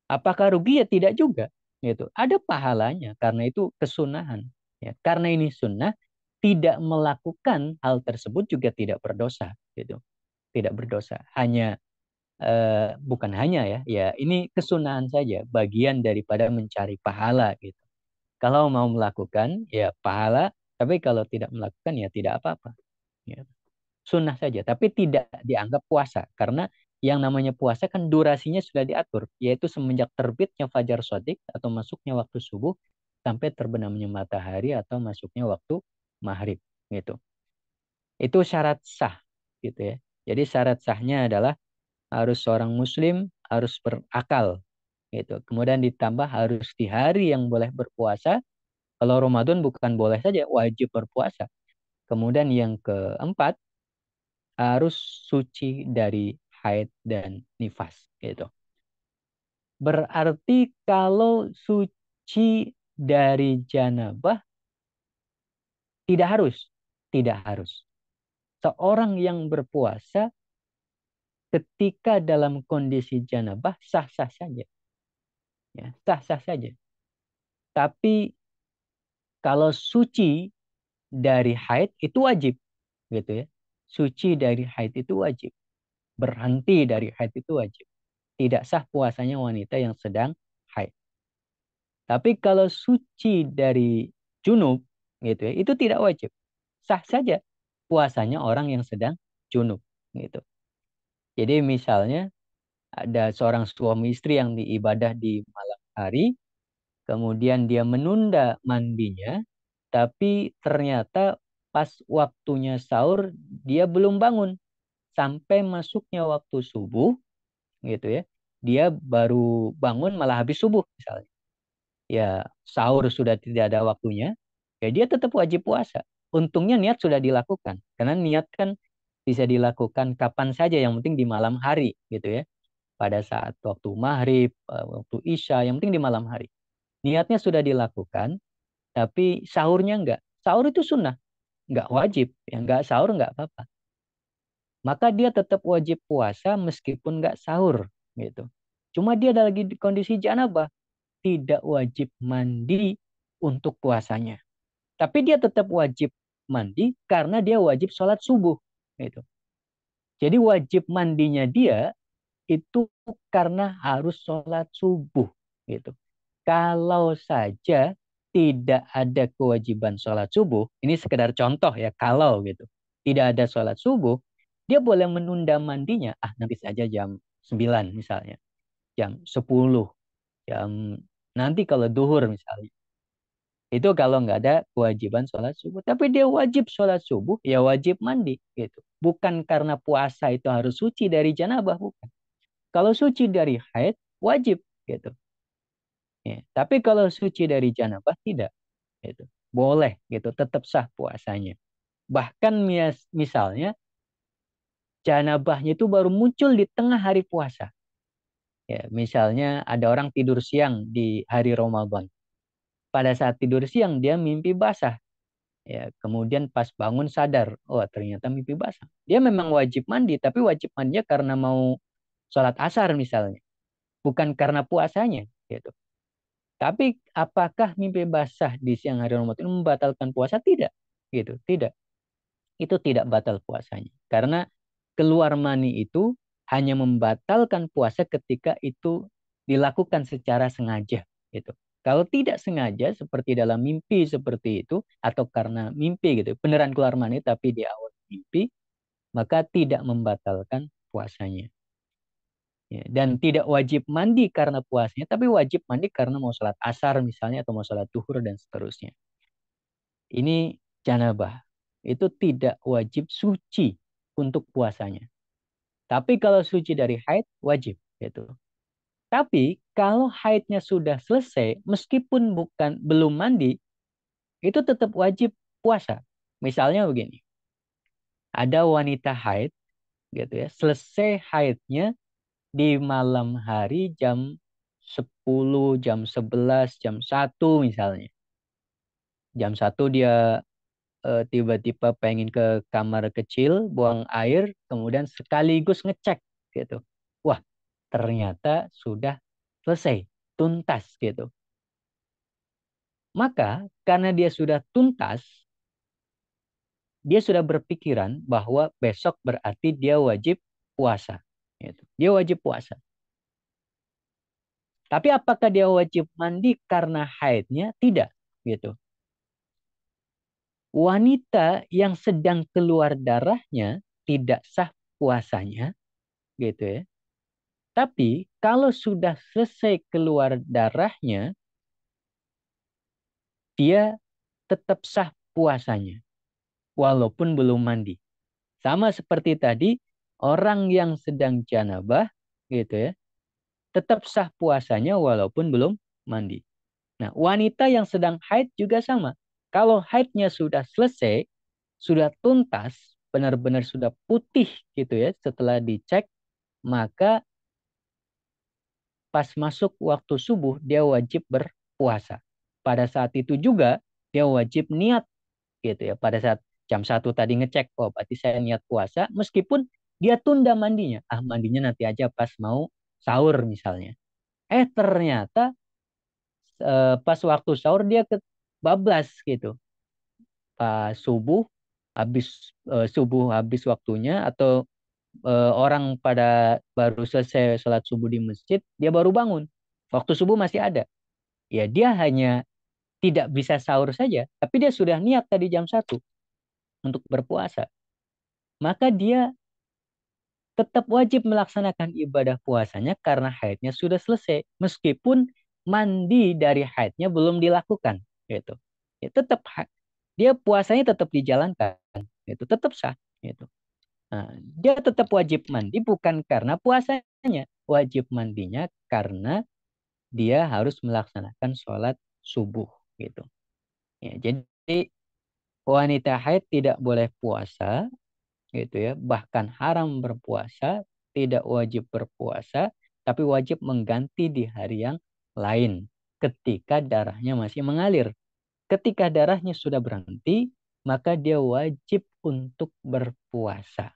Apakah rugi? Ya tidak juga. Gitu. Ada pahalanya karena itu kesunahan. Ya. Karena ini sunnah, tidak melakukan hal tersebut juga tidak berdosa. Gitu. Tidak berdosa. Hanya bukan hanya ya, ya ini kesunahan saja, bagian daripada mencari pahala gitu. Kalau mau melakukan ya pahala, tapi kalau tidak melakukan ya tidak apa-apa. Ya. Sunnah saja, tapi tidak dianggap puasa karena yang namanya puasa kan durasinya sudah diatur, yaitu semenjak terbitnya fajar shadiq atau masuknya waktu subuh sampai terbenamnya matahari atau masuknya waktu maghrib gitu. Itu syarat sah gitu ya. Jadi syarat sahnya adalah harus seorang muslim, harus berakal gitu. Kemudian ditambah harus di hari yang boleh berpuasa. Kalau Ramadan bukan boleh saja, wajib berpuasa. Kemudian yang keempat, harus suci dari haid dan nifas gitu. Berarti kalau suci dari janabah tidak harus, tidak harus. Seorang yang berpuasa ketika dalam kondisi janabah sah-sah saja, ya, sah-sah saja. Tapi kalau suci dari haid itu wajib, gitu ya. Suci dari haid itu wajib. Berhenti dari haid itu wajib. Tidak sah puasanya wanita yang sedang haid. Tapi kalau suci dari junub, gitu ya, itu tidak wajib. Sah saja puasanya orang yang sedang junub, gitu. Jadi misalnya ada seorang suami istri yang diibadah di malam hari, kemudian dia menunda mandinya, tapi ternyata pas waktunya sahur dia belum bangun sampai masuknya waktu subuh, gitu ya. Dia baru bangun malah habis subuh misalnya. Ya sahur sudah tidak ada waktunya, ya dia tetap wajib puasa. Untungnya niat sudah dilakukan. Karena niat kan bisa dilakukan kapan saja, yang penting di malam hari gitu ya. Pada saat waktu maghrib, waktu isya, yang penting di malam hari. Niatnya sudah dilakukan, tapi sahurnya enggak. Sahur itu sunnah, enggak wajib. Yang enggak sahur enggak apa-apa. Maka dia tetap wajib puasa meskipun enggak sahur gitu. Cuma dia lagi di kondisi janabah, tidak wajib mandi untuk puasanya. Tapi dia tetap wajib mandi karena dia wajib sholat subuh. Gitu. Jadi wajib mandinya dia itu karena harus sholat subuh. Gitu. Kalau saja tidak ada kewajiban sholat subuh, ini sekedar contoh ya, kalau gitu, tidak ada sholat subuh, dia boleh menunda mandinya, nanti saja jam 9 misalnya, jam 10, jam nanti kalau duhur misalnya. Itu kalau nggak ada kewajiban sholat subuh. Tapi dia wajib sholat subuh, ya wajib mandi. Gitu. Bukan karena puasa itu harus suci dari janabah, bukan. Kalau suci dari haid, wajib. Gitu. Ya. Tapi kalau suci dari janabah, tidak. Gitu. Boleh, gitu. Tetap sah puasanya. Bahkan misalnya, janabahnya itu baru muncul di tengah hari puasa. Ya, misalnya ada orang tidur siang di hari Ramadan. Pada saat tidur siang, dia mimpi basah. Ya, kemudian pas bangun sadar, oh ternyata mimpi basah. Dia memang wajib mandi, tapi wajib mandinya karena mau sholat asar misalnya, bukan karena puasanya, gitu. Tapi apakah mimpi basah di siang hari Ramadan itu membatalkan puasa? Tidak, gitu. Tidak, itu tidak batal puasanya, karena keluar mani itu hanya membatalkan puasa ketika itu dilakukan secara sengaja, gitu. Kalau tidak sengaja seperti dalam mimpi seperti itu atau karena mimpi gitu, beneran keluar mani tapi di awal mimpi, maka tidak membatalkan puasanya. Ya, dan tidak wajib mandi karena puasanya, tapi wajib mandi karena mau sholat asar misalnya atau mau sholat duhur dan seterusnya. Ini janabah. Itu tidak wajib suci untuk puasanya. Tapi kalau suci dari haid, wajib. Gitu. Tapi kalau haidnya sudah selesai, meskipun belum mandi, itu tetap wajib puasa. Misalnya begini, ada wanita haid gitu ya, selesai haidnya di malam hari jam 10, jam 11, jam 1 misalnya. Jam 1 dia tiba-tiba pengen ke kamar kecil, buang air, kemudian sekaligus ngecek gitu. Wah, ternyata sudah selesai, tuntas gitu. Maka karena dia sudah tuntas, dia sudah berpikiran bahwa besok berarti dia wajib puasa. Gitu. Dia wajib puasa. Tapi apakah dia wajib mandi karena haidnya? Tidak. Gitu. Wanita yang sedang keluar darahnya tidak sah puasanya, gitu ya. Tapi kalau sudah selesai keluar darahnya, dia tetap sah puasanya, walaupun belum mandi. Sama seperti tadi, orang yang sedang janabah, gitu ya, tetap sah puasanya walaupun belum mandi. Nah, wanita yang sedang haid juga sama. Kalau haidnya sudah selesai, sudah tuntas, benar-benar sudah putih gitu ya, setelah dicek, maka pas masuk waktu subuh dia wajib berpuasa. Pada saat itu juga dia wajib niat gitu ya. Pada saat jam 1 tadi ngecek, oh berarti saya niat puasa, meskipun dia tunda mandinya. Ah, mandinya nanti aja pas mau sahur misalnya. Ternyata pas waktu sahur dia kebablas gitu. Pas subuh habis waktunya, atau orang pada baru selesai sholat subuh di masjid, dia baru bangun. Waktu subuh masih ada. Ya dia hanya tidak bisa sahur saja, tapi dia sudah niat tadi jam 1 untuk berpuasa. Maka dia tetap wajib melaksanakan ibadah puasanya karena haidnya sudah selesai. Meskipun mandi dari haidnya belum dilakukan. Gitu. Ya, tetap dia puasanya tetap dijalankan. Itu tetap sah. Gitu. Nah, dia tetap wajib mandi bukan karena puasanya. Wajib mandinya karena dia harus melaksanakan sholat subuh. Gitu. Ya, jadi wanita haid tidak boleh puasa, gitu ya. Bahkan haram berpuasa, tidak wajib berpuasa, tapi wajib mengganti di hari yang lain ketika darahnya masih mengalir. Ketika darahnya sudah berhenti, maka dia wajib untuk berpuasa.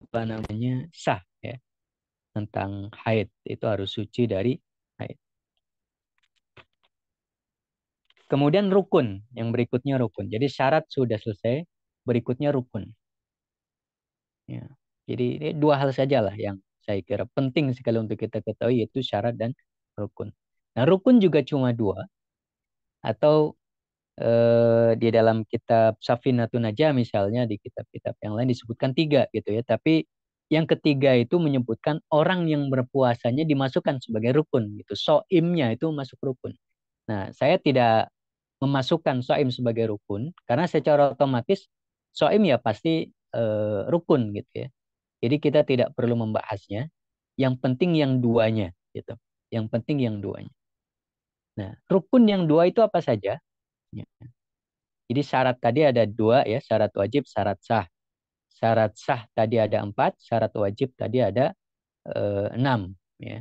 Apa namanya? Sah ya. Tentang haid itu harus suci dari haid. Kemudian rukun, yang berikutnya rukun. Jadi syarat sudah selesai, berikutnya rukun. Ya. Jadi ini dua hal saja lah yang saya kira penting sekali untuk kita ketahui, yaitu syarat dan rukun. Nah, rukun juga cuma dua, atau di dalam kitab Safinatun Najah misalnya, di kitab-kitab yang lain disebutkan tiga gitu ya. Tapi yang ketiga itu menyebutkan orang yang berpuasanya dimasukkan sebagai rukun gitu. Soimnya itu masuk rukun. Nah, saya tidak memasukkan soim sebagai rukun karena secara otomatis soim ya pasti rukun gitu ya. Jadi kita tidak perlu membahasnya. Yang penting yang duanya gitu. Yang penting yang duanya. Nah, rukun yang dua itu apa saja? Ya. Jadi syarat tadi ada dua ya, syarat wajib, syarat sah. Syarat sah tadi ada 4, syarat wajib tadi ada 6. Ya.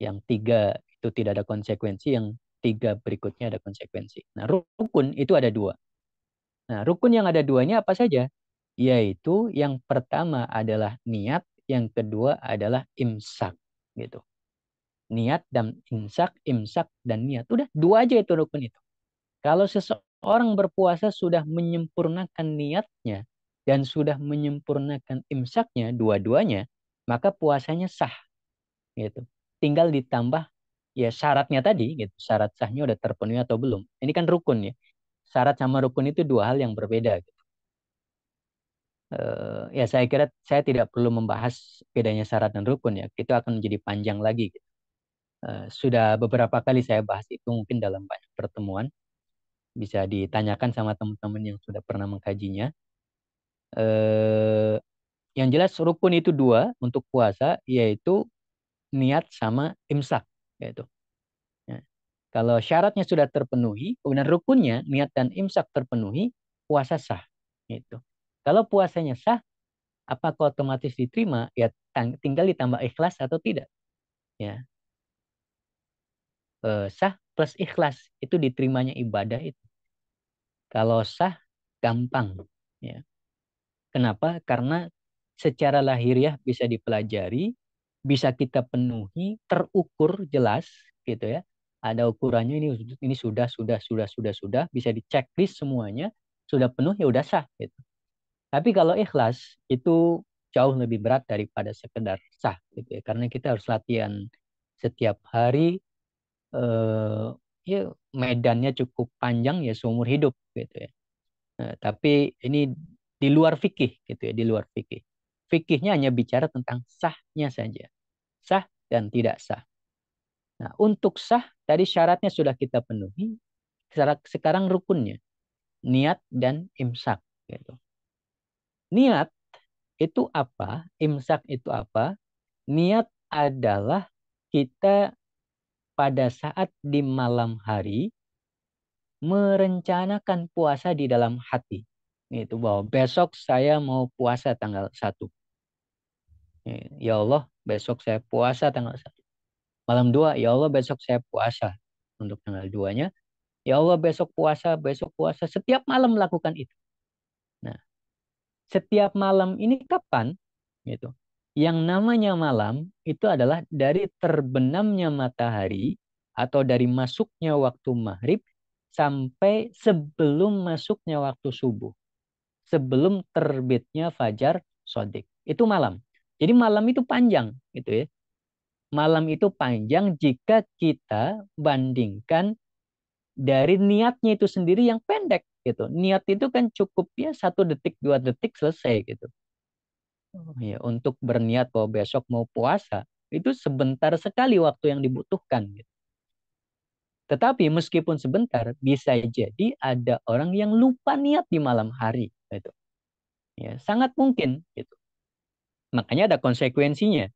Yang tiga itu tidak ada konsekuensi, yang tiga berikutnya ada konsekuensi. Nah, rukun itu ada dua. Nah, rukun yang ada duanya apa saja? Yaitu yang pertama adalah niat, yang kedua adalah imsak. Gitu. Niat dan imsak, imsak dan niat. Udah dua aja itu rukun itu. Kalau seseorang berpuasa sudah menyempurnakan niatnya dan sudah menyempurnakan imsaknya, dua-duanya, maka puasanya sah gitu. Tinggal ditambah ya syaratnya tadi gitu. Syarat sahnya udah terpenuhi atau belum. Ini kan rukun ya. Syarat sama rukun itu dua hal yang berbeda gitu. Ya saya kira saya tidak perlu membahas bedanya syarat dan rukun ya. Itu akan menjadi panjang lagi gitu. Sudah beberapa kali saya bahas itu mungkin dalam banyak pertemuan. Bisa ditanyakan sama teman-teman yang sudah pernah mengkajinya. Eh, yang jelas rukun itu dua untuk puasa, yaitu niat sama imsak. Yaitu. Ya. Kalau syaratnya sudah terpenuhi, kemudian rukunnya, niat dan imsak terpenuhi, puasa sah. Gitu. Kalau puasanya sah, apakah otomatis diterima? Ya tinggal ditambah ikhlas atau tidak. Ya, sah plus ikhlas itu diterimanya ibadah itu. Kalau sah, gampang. Ya. Kenapa? Karena secara lahiriah bisa dipelajari, bisa kita penuhi, terukur jelas, gitu ya. Ada ukurannya ini sudah bisa diceklis semuanya, sudah penuh ya udah sah gitu. Tapi kalau ikhlas itu jauh lebih berat daripada sekedar sah gitu ya. Karena kita harus latihan setiap hari, ya medannya cukup panjang ya seumur hidup gitu ya. Nah, tapi ini di luar fikih gitu ya, di luar fikih. Fikihnya hanya bicara tentang sahnya saja. Sah dan tidak sah. Nah, untuk sah tadi syaratnya sudah kita penuhi. Sekarang rukunnya, niat dan imsak gitu. Niat itu apa? Imsak itu apa? Niat adalah kita pada saat di malam hari merencanakan puasa di dalam hati. Itu bahwa besok saya mau puasa tanggal 1. Ya Allah, besok saya puasa tanggal 1. Malam 2, ya Allah besok saya puasa untuk tanggal 2-nya. Ya Allah besok puasa, besok puasa. Setiap malam melakukan itu. Nah, setiap malam ini kapan? Gitu. Yang namanya malam itu adalah dari terbenamnya matahari atau dari masuknya waktu maghrib sampai sebelum masuknya waktu subuh. Sebelum terbitnya fajar sodik. Itu malam. Jadi malam itu panjang gitu ya. Malam itu panjang jika kita bandingkan dari niatnya itu sendiri yang pendek gitu. Niat itu kan cukup ya 1 detik 2 detik selesai gitu. Oh, ya, untuk berniat bahwa besok mau puasa itu sebentar sekali waktu yang dibutuhkan gitu. Tetapi meskipun sebentar bisa jadi ada orang yang lupa niat di malam hari gitu. Ya, sangat mungkin gitu. Makanya ada konsekuensinya.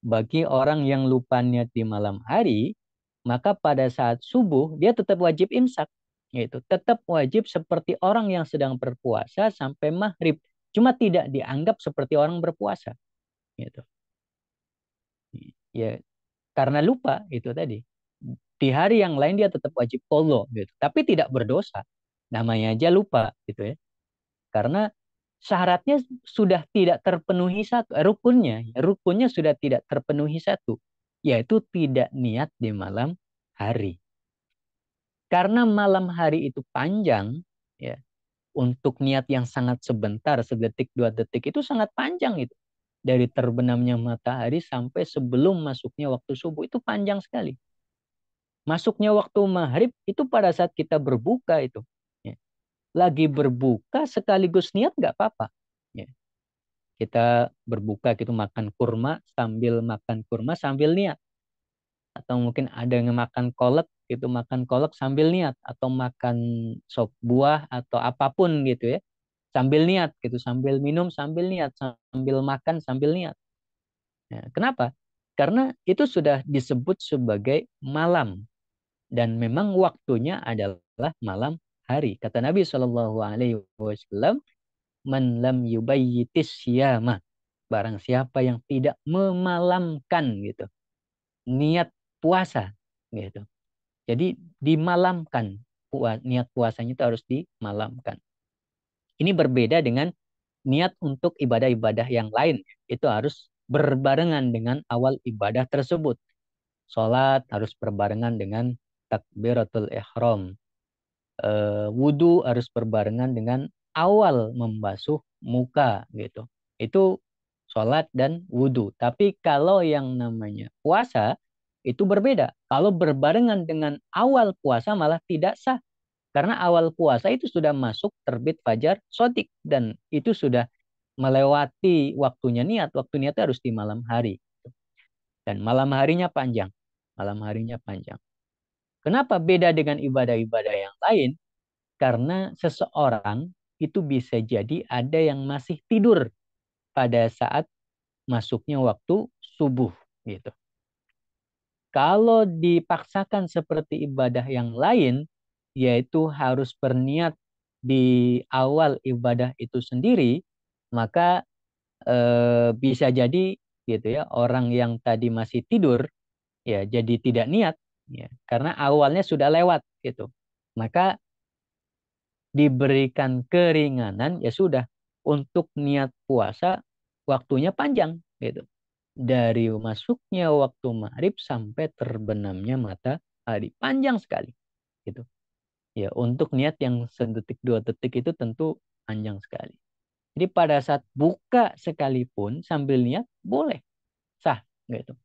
Bagi orang yang lupa niat di malam hari, maka pada saat subuh dia tetap wajib imsak. Gitu. Tetap wajib seperti orang yang sedang berpuasa sampai maghrib. Cuma tidak dianggap seperti orang berpuasa. Gitu. Ya, karena lupa itu tadi. Di hari yang lain dia tetap wajib qadha gitu. Tapi tidak berdosa. Namanya aja lupa gitu ya. Karena syaratnya sudah tidak terpenuhi satu, rukunnya sudah tidak terpenuhi satu, yaitu tidak niat di malam hari. Karena malam hari itu panjang, ya, untuk niat yang sangat sebentar, 1 detik 2 detik itu sangat panjang itu. Dari terbenamnya matahari sampai sebelum masuknya waktu subuh itu panjang sekali. Masuknya waktu maghrib itu pada saat kita berbuka itu. Ya. Lagi berbuka sekaligus niat nggak apa-apa. Ya. Kita berbuka gitu makan kurma sambil niat. Atau mungkin ada yang makan kolak gitu, makan kolak sambil niat. Atau makan sop buah atau apapun gitu ya. Sambil niat gitu, sambil minum sambil niat, sambil makan sambil niat. Ya, kenapa? Karena itu sudah disebut sebagai malam. Dan memang waktunya adalah malam hari. Kata Nabi SAW, man lam yubayyitis siyama. Barang siapa yang tidak memalamkan gitu. Niat puasa gitu. Jadi dimalamkan. Niat puasanya itu harus dimalamkan. Ini berbeda dengan niat untuk ibadah-ibadah yang lain. Itu harus berbarengan dengan awal ibadah tersebut. Sholat harus berbarengan dengan takbiratul ihram. Wudhu harus berbarengan dengan awal membasuh muka gitu. Itu sholat dan wudhu. Tapi kalau yang namanya puasa itu berbeda. Kalau berbarengan dengan awal puasa malah tidak sah. Karena awal puasa itu sudah masuk terbit fajar sodik. Dan itu sudah melewati waktunya niat. Waktu niatnya harus di malam hari. Dan malam harinya panjang. Malam harinya panjang. Kenapa beda dengan ibadah-ibadah yang lain? Karena seseorang itu bisa jadi ada yang masih tidur pada saat masuknya waktu subuh gitu. Kalau dipaksakan seperti ibadah yang lain, yaitu harus berniat di awal ibadah itu sendiri, maka bisa jadi gitu ya, orang yang tadi masih tidur ya jadi tidak niat ya, karena awalnya sudah lewat gitu. Maka diberikan keringanan ya sudah, untuk niat puasa waktunya panjang gitu. Dari masuknya waktu maghrib sampai terbenamnya matahari, panjang sekali gitu. Ya, untuk niat yang sedetik dua detik itu tentu panjang sekali. Jadi pada saat buka sekalipun sambil niat boleh, sah gitu.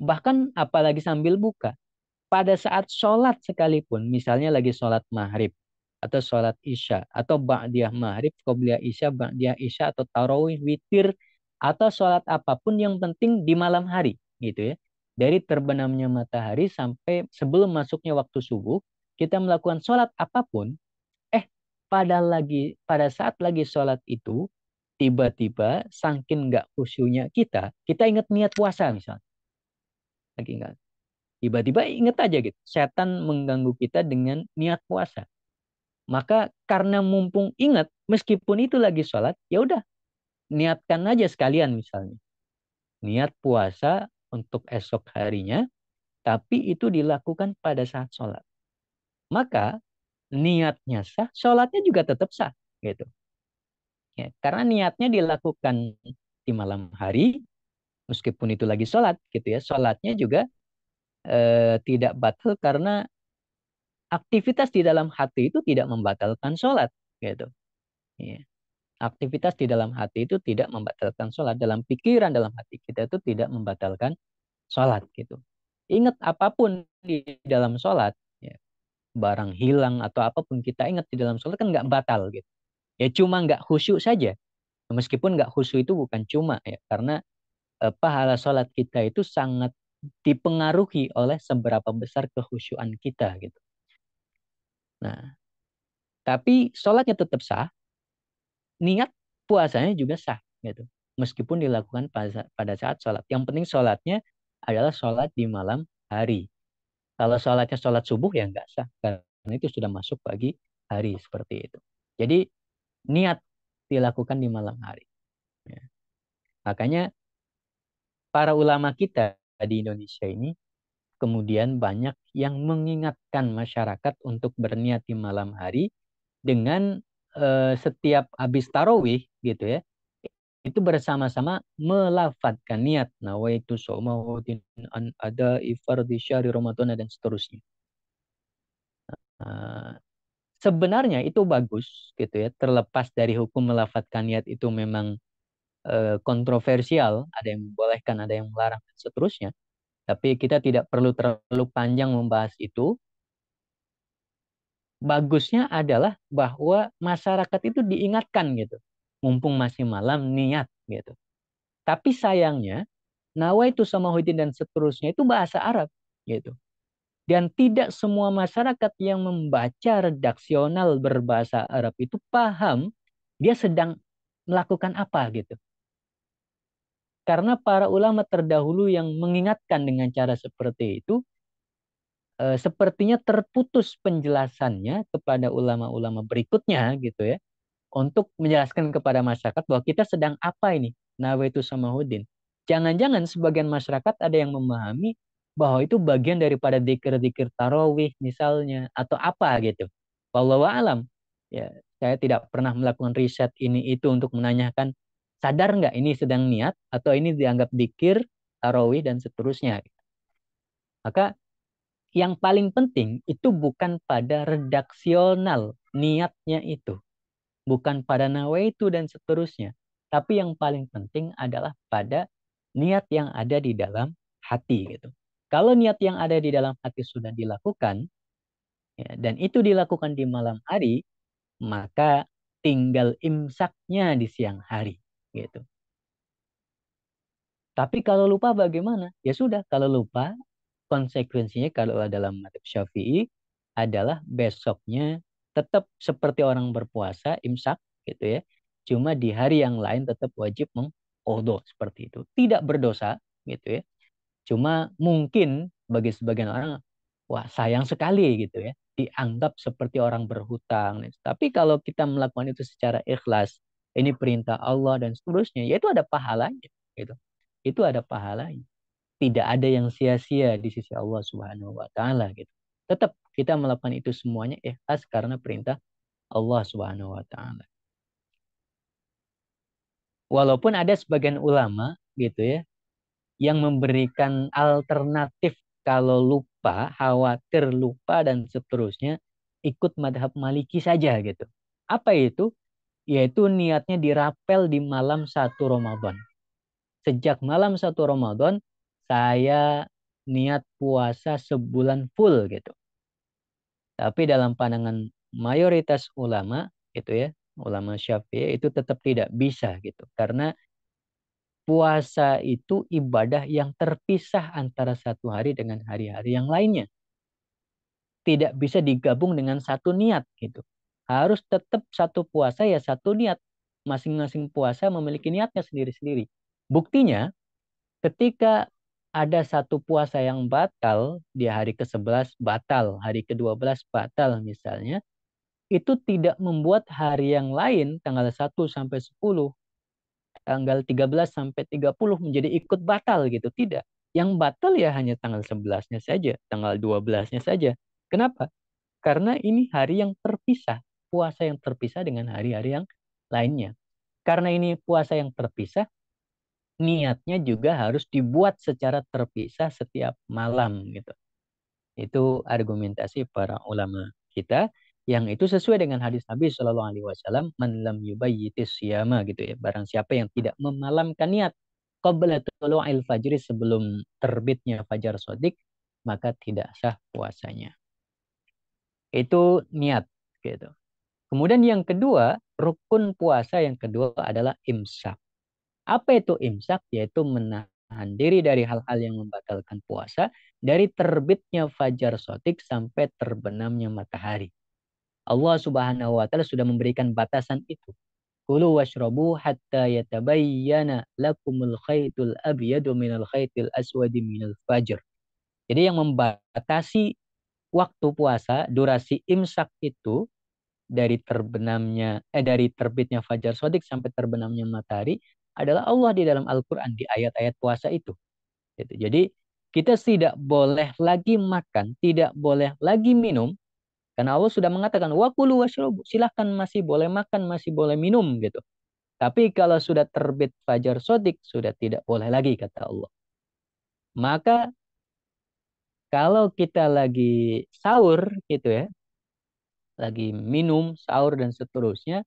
Bahkan apalagi sambil buka, pada saat sholat sekalipun, misalnya lagi sholat maghrib atau sholat isya atau ba'diyah maghrib, qobliyah isya, ba'diyah isya atau tarawih, witir atau sholat apapun, yang penting di malam hari gitu ya. Dari terbenamnya matahari sampai sebelum masuknya waktu subuh, kita melakukan sholat apapun, pada saat lagi sholat itu tiba-tiba saking nggak khusyunya kita ingat niat puasa misalnya, lagi nggak, tiba-tiba inget aja gitu, setan mengganggu kita dengan niat puasa. Maka karena mumpung ingat, meskipun itu lagi sholat, ya udah niatkan aja sekalian misalnya. Niat puasa untuk esok harinya, tapi itu dilakukan pada saat sholat. Maka niatnya sah, sholatnya juga tetap sah. Gitu. Ya, karena niatnya dilakukan di malam hari, meskipun itu lagi sholat, gitu ya. Sholatnya juga tidak batal karena aktivitas di dalam hati itu tidak membatalkan sholat, gitu. Ya. Aktivitas di dalam hati itu tidak membatalkan sholat. Dalam pikiran dalam hati kita itu tidak membatalkan sholat, gitu. Ingat apapun di dalam sholat, ya, barang hilang atau apapun kita ingat di dalam sholat kan nggak batal, gitu. Ya cuma nggak khusyuk saja. Meskipun nggak khusyuk itu bukan cuma ya, karena pahala sholat kita itu sangat dipengaruhi oleh seberapa besar kekhusyuan kita, gitu. Nah, tapi sholatnya tetap sah, niat puasanya juga sah gitu. Meskipun dilakukan pada saat sholat. Yang penting sholatnya adalah sholat di malam hari. Kalau sholatnya sholat subuh ya nggak sah. Karena itu sudah masuk pagi hari seperti itu. Jadi niat dilakukan di malam hari. Ya. Makanya para ulama kita di Indonesia ini kemudian banyak yang mengingatkan masyarakat untuk berniat di malam hari dengan setiap habis tarawih gitu ya, itu bersama-sama melafadzkan niat nawaitu shaumawudin an ada ifardhi syahri Ramadan dan seterusnya. Uh, Sebenarnya itu bagus gitu ya, terlepas dari hukum melafadzkan niat itu memang kontroversial, ada yang membolehkan, ada yang melarang dan seterusnya. Tapi kita tidak perlu terlalu panjang membahas itu. Bagusnya adalah bahwa masyarakat itu diingatkan gitu. Mumpung masih malam niat gitu. Tapi sayangnya nawaitu samahudin dan seterusnya itu bahasa Arab gitu. Dan tidak semua masyarakat yang membaca redaksional berbahasa Arab itu paham dia sedang melakukan apa gitu. Karena para ulama terdahulu yang mengingatkan dengan cara seperti itu, sepertinya terputus penjelasannya kepada ulama-ulama berikutnya gitu ya, untuk menjelaskan kepada masyarakat bahwa kita sedang apa ini, nawaitu samahudin. Jangan-jangan sebagian masyarakat ada yang memahami bahwa itu bagian daripada zikir-zikir tarawih misalnya atau apa gitu. Wallahu alam. Ya, saya tidak pernah melakukan riset ini itu untuk menanyakan sadar nggak ini sedang niat atau ini dianggap zikir tarawih dan seterusnya. Maka yang paling penting itu bukan pada redaksional niatnya itu, bukan pada nawaitu dan seterusnya. Tapi yang paling penting adalah pada niat yang ada di dalam hati gitu. Kalau niat yang ada di dalam hati sudah dilakukan, ya, dan itu dilakukan di malam hari, maka tinggal imsaknya di siang hari gitu. Tapi kalau lupa bagaimana? Ya sudah, kalau lupa konsekuensinya kalau dalam mazhab Syafi'i adalah besoknya tetap seperti orang berpuasa, imsak gitu ya. Cuma di hari yang lain tetap wajib mengqadha seperti itu. Tidak berdosa gitu ya. Cuma mungkin bagi sebagian orang, wah sayang sekali gitu ya. Dianggap seperti orang berhutang. Tapi kalau kita melakukan itu secara ikhlas, ini perintah Allah dan seterusnya, ya itu ada pahalanya. Gitu. Itu ada pahalanya. Tidak ada yang sia-sia di sisi Allah Subhanahu wa taala gitu. Tetap kita melakukan itu semuanya ikhlas karena perintah Allah Subhanahu wa taala. Walaupun ada sebagian ulama gitu ya yang memberikan alternatif kalau lupa, khawatir lupa dan seterusnya ikut madhab Maliki saja gitu. Apa itu? Yaitu niatnya dirapel di malam 1 Ramadan. Sejak malam 1 Ramadan saya niat puasa sebulan full gitu. Tapi dalam pandangan mayoritas ulama gitu ya, ulama Syafi'i itu tetap tidak bisa gitu. Karena puasa itu ibadah yang terpisah antara satu hari dengan hari-hari yang lainnya. Tidak bisa digabung dengan satu niat gitu. Harus tetap satu puasa ya satu niat. Masing-masing puasa memiliki niatnya sendiri-sendiri. Buktinya ketika ada satu puasa yang batal di hari ke-11 batal, hari ke-12 batal misalnya, itu tidak membuat hari yang lain tanggal 1 sampai 10, tanggal 13 sampai 30 menjadi ikut batal gitu. Tidak. Yang batal ya hanya tanggal 11-nya saja, tanggal 12-nya saja. Kenapa? Karena ini hari yang terpisah, puasa yang terpisah dengan hari-hari yang lainnya. Karena ini puasa yang terpisah, niatnya juga harus dibuat secara terpisah setiap malam gitu. Itu argumentasi para ulama kita yang itu sesuai dengan hadis Nabi Shallallahu Alaihi Wasallam, "Man lam yubayyitis siyama" gitu ya. Barang siapa yang tidak memalamkan niat qabla tulu'il fajri sebelum terbitnya fajar sodik, maka tidak sah puasanya. Itu niat gitu. Kemudian yang kedua, rukun puasa yang kedua adalah imsak. Apa itu imsak? Yaitu menahan diri dari hal-hal yang membatalkan puasa dari terbitnya fajar sotik sampai terbenamnya matahari. Allah Subhanahu wa taala sudah memberikan batasan itu. Kulu washrabu hatta yatabayyana lakumul khaytul abyadu minal khaytil aswadi minal fajr. Jadi yang membatasi waktu puasa, durasi imsak itu dari terbitnya fajar shodiq sampai terbenamnya matahari adalah Allah di dalam Al-Qur'an di ayat-ayat puasa itu. Gitu. Jadi kita tidak boleh lagi makan, tidak boleh lagi minum karena Allah sudah mengatakan wakulu washrabu, silahkan masih boleh makan, masih boleh minum gitu. Tapi kalau sudah terbit fajar shodiq sudah tidak boleh lagi kata Allah. Maka kalau kita lagi sahur gitu ya, lagi minum, sahur dan seterusnya,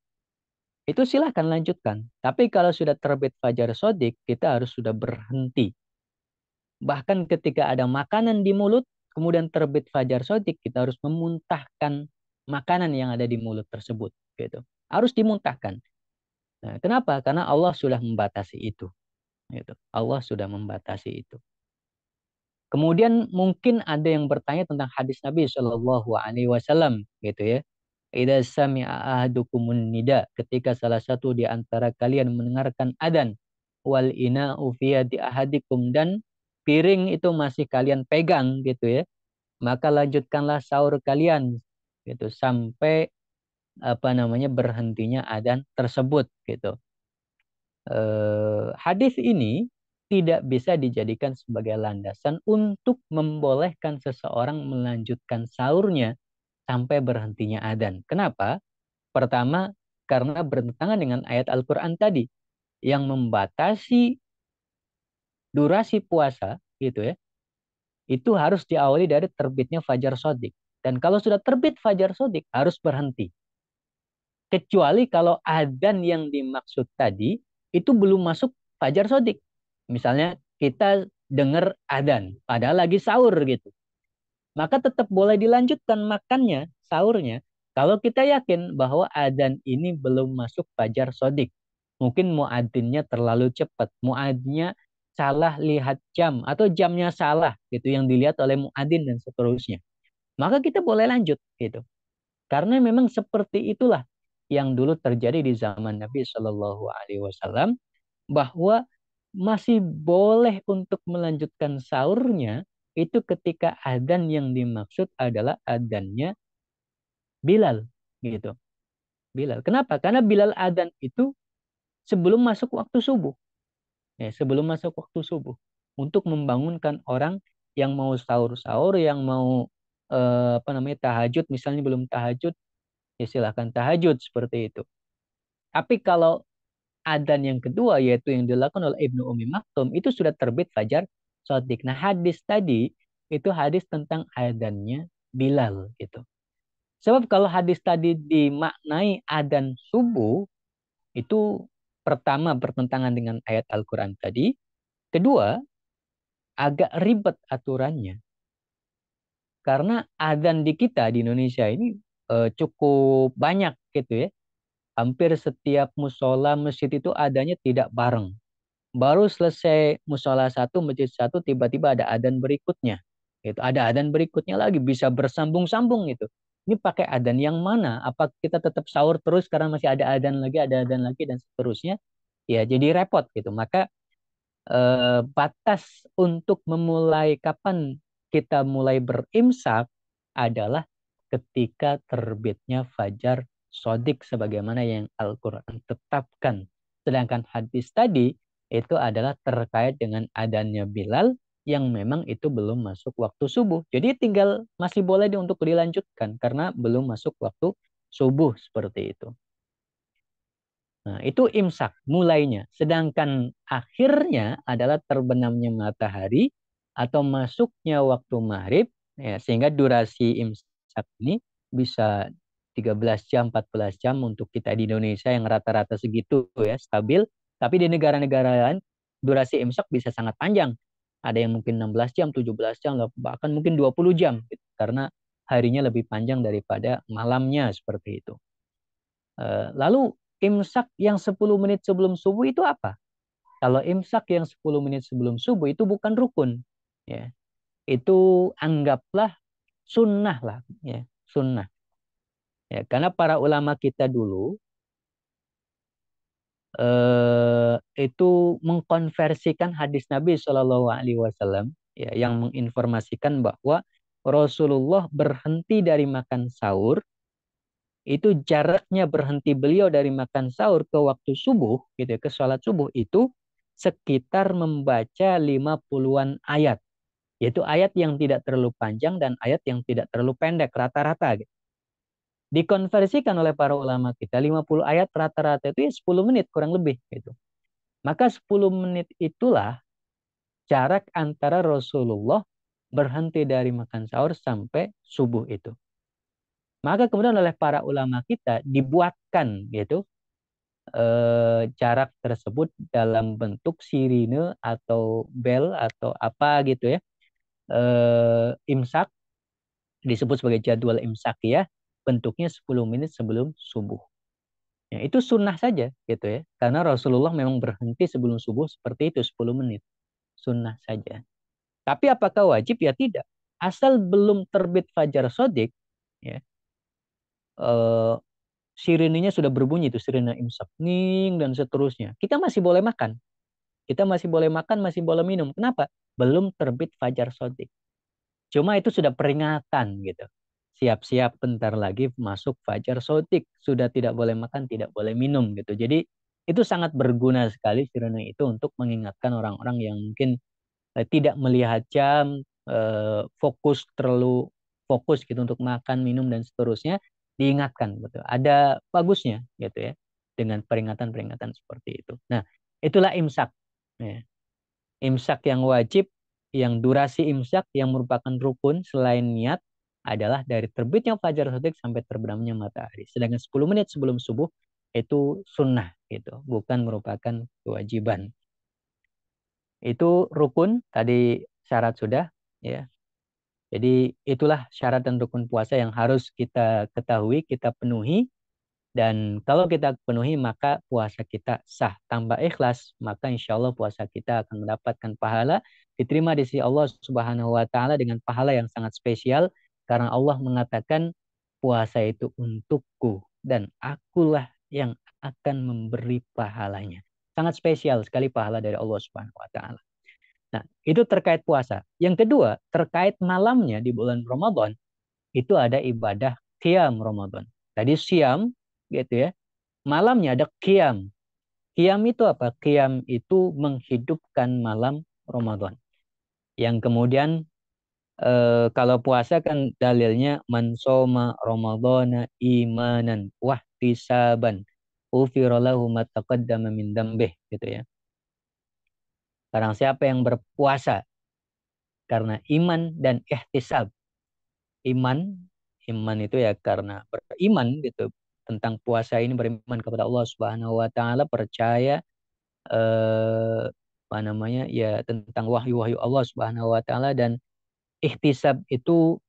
itu silahkan lanjutkan. Tapi kalau sudah terbit fajar sodik, kita harus sudah berhenti. Bahkan ketika ada makanan di mulut, kemudian terbit fajar sodik, kita harus memuntahkan makanan yang ada di mulut tersebut. Gitu. Harus dimuntahkan. Nah, kenapa? Karena Allah sudah membatasi itu. Gitu. Allah sudah membatasi itu. Kemudian mungkin ada yang bertanya tentang hadis Nabi Shallallahu Alaihi Wasallam, gitu ya. Idza sami'a ahadukumun nida, ketika salah satu di antara kalian mendengarkan adzan, wal ina'u fi yadi ahadikum, dan piring itu masih kalian pegang gitu ya, maka lanjutkanlah sahur kalian gitu sampai berhentinya adzan tersebut gitu. Hadis ini tidak bisa dijadikan sebagai landasan untuk membolehkan seseorang melanjutkan sahurnya sampai berhentinya adzan. Kenapa? Pertama, karena bertentangan dengan ayat Al-Quran tadi yang membatasi durasi puasa gitu ya. Itu harus diawali dari terbitnya fajar sodik. Dan kalau sudah terbit fajar sodik harus berhenti. Kecuali kalau adzan yang dimaksud tadi itu belum masuk fajar sodik. Misalnya kita dengar adzan padahal lagi sahur gitu. Maka tetap boleh dilanjutkan makannya, sahurnya. Kalau kita yakin bahwa adzan ini belum masuk fajar sodik. Mungkin muadzinnya terlalu cepat. Muadzinnya salah lihat jam atau jamnya salah gitu yang dilihat oleh muadzin dan seterusnya, maka kita boleh lanjut gitu. Karena memang seperti itulah yang dulu terjadi di zaman Nabi Shallallahu Alaihi Wasallam, bahwa masih boleh untuk melanjutkan sahurnya itu ketika adzan yang dimaksud adalah adzannya Bilal gitu. Bilal. Kenapa? Karena Bilal adzan itu sebelum masuk waktu subuh. Ya, sebelum masuk waktu subuh. Untuk membangunkan orang yang mau sahur-sahur, yang mau apa namanya tahajud, misalnya belum tahajud, ya silahkan tahajud seperti itu. Tapi kalau adzan yang kedua yaitu yang dilakukan oleh Ibnu Umi Maktum itu sudah terbit fajar shadiq. Nah, hadis tadi itu hadis tentang adzannya Bilal gitu. Sebab kalau hadis tadi dimaknai adzan subuh itu pertama bertentangan dengan ayat Al-Qur'an tadi, kedua agak ribet aturannya karena adzan di kita di Indonesia ini cukup banyak gitu ya. Hampir setiap musola masjid itu adanya tidak bareng. Baru selesai musola satu, masjid satu, tiba-tiba ada adzan berikutnya. Itu ada adzan berikutnya lagi, bisa bersambung-sambung itu. Ini pakai adzan yang mana? Apa kita tetap sahur terus karena masih ada adzan lagi dan seterusnya? Ya, jadi repot gitu. Maka batas untuk memulai kapan kita mulai berimsak adalah ketika terbitnya fajar sodik sebagaimana yang Al-Quran tetapkan. Sedangkan hadis tadi itu adalah terkait dengan adanya Bilal yang memang itu belum masuk waktu subuh. Jadi tinggal masih boleh untuk dilanjutkan karena belum masuk waktu subuh seperti itu. Nah, itu imsak mulainya. Sedangkan akhirnya adalah terbenamnya matahari atau masuknya waktu maghrib, ya, sehingga durasi imsak ini bisa 13 jam, 14 jam untuk kita di Indonesia yang rata-rata segitu ya, stabil. Tapi di negara-negara lain durasi imsak bisa sangat panjang. Ada yang mungkin 16 jam, 17 jam, bahkan mungkin 20 jam gitu, karena harinya lebih panjang daripada malamnya seperti itu. Lalu imsak yang 10 menit sebelum subuh itu apa? Kalau imsak yang 10 menit sebelum subuh itu bukan rukun. Ya. Itu anggaplah sunnah lah. Ya. Sunnah. Ya. Karena para ulama kita dulu itu mengkonversikan hadis Nabi Shallallahu Alaihi Wasallam ya, yang menginformasikan bahwa Rasulullah berhenti dari makan sahur itu jaraknya berhenti beliau dari makan sahur ke waktu subuh gitu ya, ke sholat subuh itu sekitar membaca 50-an ayat, yaitu ayat yang tidak terlalu panjang dan ayat yang tidak terlalu pendek rata-rata gitu. Dikonversikan oleh para ulama kita 50 ayat rata-rata itu ya 10 menit kurang lebih gitu. Maka 10 menit itulah jarak antara Rasulullah berhenti dari makan sahur sampai subuh itu. Maka kemudian oleh para ulama kita dibuatkan gitu jarak tersebut dalam bentuk sirine atau bel atau apa gitu ya. Imsak disebut sebagai jadwal imsak ya. Bentuknya 10 menit sebelum subuh. Ya, itu sunnah saja gitu ya. Karena Rasulullah memang berhenti sebelum subuh seperti itu 10 menit. Sunnah saja. Tapi apakah wajib? Ya tidak. Asal belum terbit fajar sodik, ya, eh, sirinenya sudah berbunyi itu sirine imsak ning dan seterusnya. Kita masih boleh makan. Kita masih boleh makan, masih boleh minum. Kenapa? Belum terbit fajar sodik. Cuma itu sudah peringatan gitu. Siap-siap bentar lagi masuk fajar sodik. Sudah tidak boleh makan, tidak boleh minum gitu. Jadi itu sangat berguna sekali sirene itu untuk mengingatkan orang-orang yang mungkin tidak melihat jam, fokus terlalu fokus gitu untuk makan, minum dan seterusnya, diingatkan betul. Ada bagusnya gitu ya dengan peringatan-peringatan seperti itu. Nah, itulah imsak. Ya. Imsak yang wajib, yang durasi imsak yang merupakan rukun selain niat adalah dari terbitnya fajar shadiq sampai terbenamnya matahari. Sedangkan 10 menit sebelum subuh itu sunnah gitu, bukan merupakan kewajiban. Itu rukun, tadi syarat sudah, ya. Jadi itulah syarat dan rukun puasa yang harus kita ketahui, kita penuhi Dan kalau kita penuhi maka puasa kita sah. Tanpa ikhlas maka insya Allah puasa kita akan mendapatkan pahala diterima di sisi Allah Subhanahu wa taala dengan pahala yang sangat spesial karena Allah mengatakan puasa itu untukku dan akulah yang akan memberi pahalanya. Sangat spesial sekali pahala dari Allah Subhanahu wa taala. Nah, itu terkait puasa. Yang kedua, terkait malamnya di bulan Ramadan itu ada ibadah qiyam Ramadan. Tadi siam gitu ya. Malamnya ada qiyam. Qiyam itu apa? Qiyam itu menghidupkan malam Ramadan. Yang kemudian kalau puasa kan dalilnya man soma ramadhana imanan wahtisaban ghufira lahu ma taqaddama min dambih gitu ya. Barang siapa yang berpuasa karena iman dan ihtisab. Iman, iman itu ya karena beriman gitu tentang puasa ini beriman kepada Allah Subhanahu wa taala, percaya apa namanya ya tentang wahyu-wahyu Allah Subhanahu wa taala dan ihtisab itu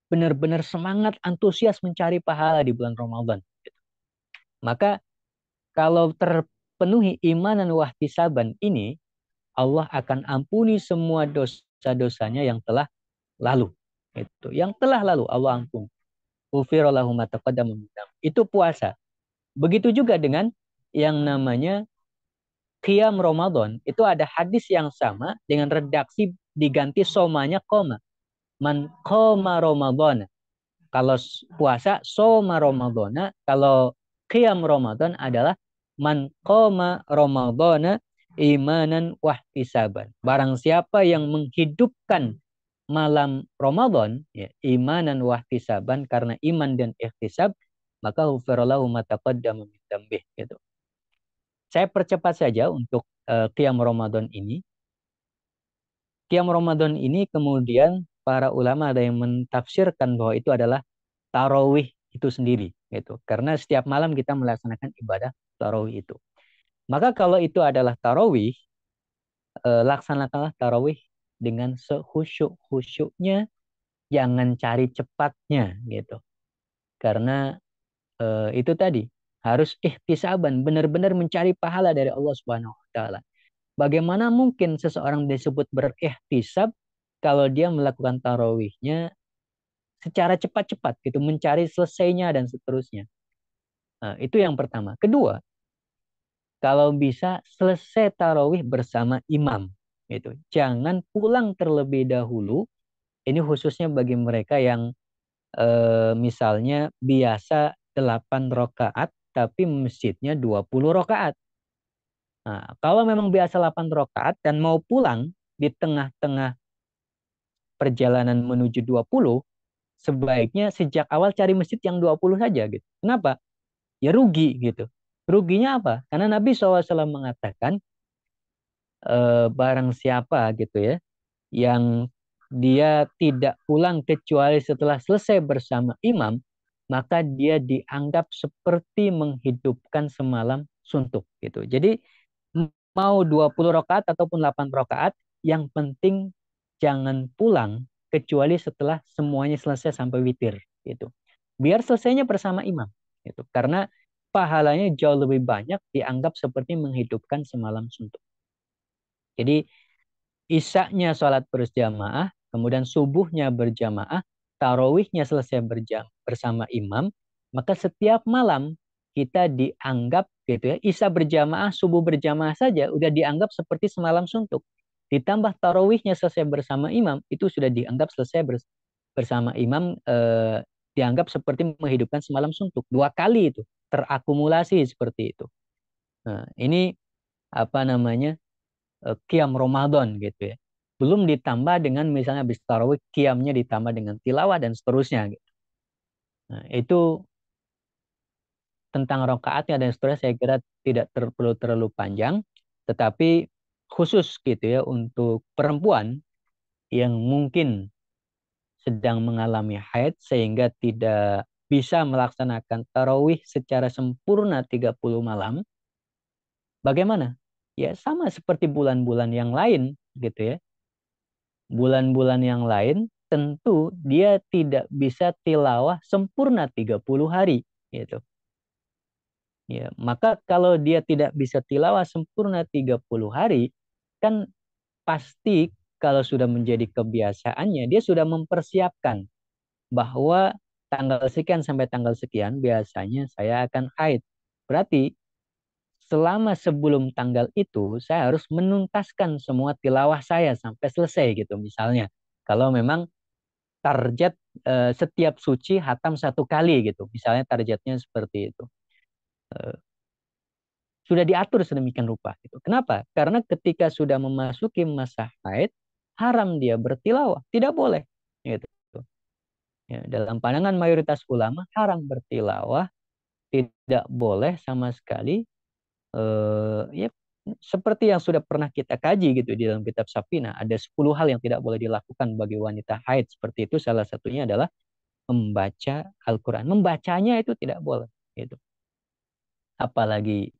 benar-benar semangat antusias mencari pahala di bulan Ramadan. Maka kalau terpenuhi iman dan wahtisaban ini Allah akan ampuni semua dosa-dosanya yang telah lalu. Yang telah lalu Allah ampuni. Ufirallahu ma taqaddama min dzambi. Itu puasa. Begitu juga dengan yang namanya qiyam Ramadan. Itu ada hadis yang sama dengan redaksi diganti somanya koma. Man qoma Ramadan. Kalau puasa soma Ramadan. Kalau qiyam Ramadan adalah man qoma Ramadan imanan wahtisaban. Barang siapa yang menghidupkan malam Ramadan, ya, imanan wahtisaban karena iman dan ihtisab, maka ghufirallahu ma taqaddama min dzambih gitu. Saya percepat saja untuk qiyam Ramadan ini. Qiyam Ramadan ini kemudian para ulama ada yang mentafsirkan bahwa itu adalah tarawih itu sendiri gitu. Karena setiap malam kita melaksanakan ibadah tarawih itu. Maka kalau itu adalah tarawih, laksanakanlah tarawih dengan sehusyuk-husyuknya, jangan cari cepatnya gitu. Karena itu tadi harus ihtisaban, benar-benar mencari pahala dari Allah Subhanahu wa taala. Bagaimana mungkin seseorang disebut berihtisab kalau dia melakukan tarawihnya secara cepat-cepat gitu, mencari selesainya dan seterusnya. Nah, itu yang pertama. Kedua, kalau bisa selesai tarawih bersama imam gitu. Jangan pulang terlebih dahulu. Ini khususnya bagi mereka yang misalnya biasa 8 rakaat tapi masjidnya 20 rakaat. Nah, kalau memang biasa 8 rakaat dan mau pulang di tengah-tengah perjalanan menuju 20, sebaiknya sejak awal cari masjid yang 20 saja gitu. Kenapa? Ya rugi gitu. Ruginya apa? Karena Nabi SAW mengatakan barang siapa gitu ya yang dia tidak pulang kecuali setelah selesai bersama imam, maka dia dianggap seperti menghidupkan semalam suntuk gitu. Jadi mau 20 rakaat ataupun 8 rakaat, yang penting jangan pulang kecuali setelah semuanya selesai sampai witir gitu. Biar selesainya bersama imam gitu. Karena pahalanya jauh lebih banyak dianggap seperti menghidupkan semalam suntuk. Jadi isaknya sholat berjamaah, kemudian subuhnya berjamaah, tarawihnya selesai bersama imam, maka setiap malam kita dianggap gitu ya, isya berjamaah, subuh berjamaah saja udah dianggap seperti semalam suntuk. Ditambah tarawihnya selesai bersama imam, itu sudah dianggap selesai bersama imam, dianggap seperti menghidupkan semalam suntuk. 2 kali itu terakumulasi seperti itu. Nah, ini apa namanya? Qiyam Ramadan gitu ya. Belum ditambah dengan misalnya habis tarawih qiyamnya ditambah dengan tilawah dan seterusnya gitu. Nah, itu tentang rakaatnya dan seterusnya saya kira tidak perlu terlalu panjang, tetapi khusus gitu ya untuk perempuan yang mungkin sedang mengalami haid sehingga tidak bisa melaksanakan tarawih secara sempurna 30 malam, bagaimana? Ya sama seperti bulan-bulan yang lain gitu ya. Bulan-bulan yang lain tentu dia tidak bisa tilawah sempurna 30 hari. gitu. Ya, maka kalau dia tidak bisa tilawah sempurna 30 hari, kan pasti kalau sudah menjadi kebiasaannya, dia sudah mempersiapkan bahwa tanggal sekian sampai tanggal sekian biasanya saya akan haid. Berarti selama sebelum tanggal itu saya harus menuntaskan semua tilawah saya sampai selesai gitu misalnya. Kalau memang target setiap suci hatam 1 kali gitu. Misalnya targetnya seperti itu. Eh, sudah diatur sedemikian rupa gitu. Kenapa? Karena ketika sudah memasuki masa haid, haram dia bertilawah, tidak boleh gitu. Ya, dalam pandangan mayoritas ulama haram bertilawah, tidak boleh sama sekali. Ya seperti yang sudah pernah kita kaji gitu di dalam kitab Safina, ada 10 hal yang tidak boleh dilakukan bagi wanita haid. Seperti itu salah satunya adalah membaca Al-Quran. Membacanya itu tidak boleh gitu. Apalagi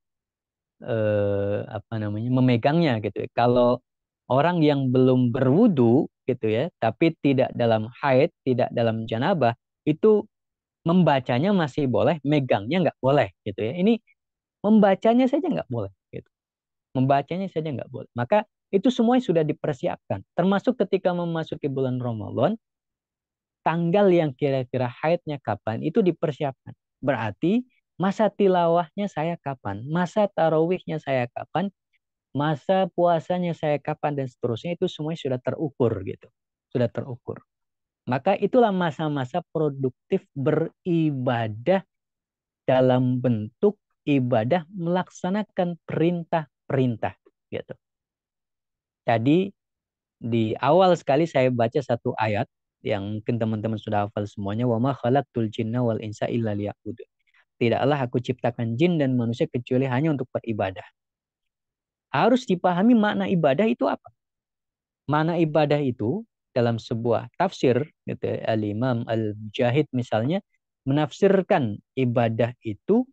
apa namanya memegangnya gitu ya. Kalau orang yang belum berwudu gitu ya, tapi tidak dalam haid, tidak dalam janabah, itu membacanya masih boleh, megangnya nggak boleh gitu ya. Ini membacanya saja nggak boleh gitu. Membacanya saja nggak boleh. Maka itu semuanya sudah dipersiapkan. Termasuk ketika memasuki bulan Ramadan, tanggal yang kira-kira haidnya kapan itu dipersiapkan. Berarti masa tilawahnya saya kapan, masa tarawihnya saya kapan, masa puasanya saya kapan dan seterusnya itu semuanya sudah terukur gitu. Sudah terukur. Maka itulah masa-masa produktif beribadah dalam bentuk ibadah melaksanakan perintah-perintah gitu. Tadi di awal sekali saya baca satu ayat yang mungkin teman-teman sudah hafal semuanya, wa ma khalaqtul jinna wal insa illa liya'budun. Tidaklah aku ciptakan jin dan manusia kecuali hanya untuk beribadah. Harus dipahami makna ibadah itu apa? Makna ibadah itu dalam sebuah tafsir gitu ya, Al-Imam Al-Mujahid misalnya menafsirkan ibadah itu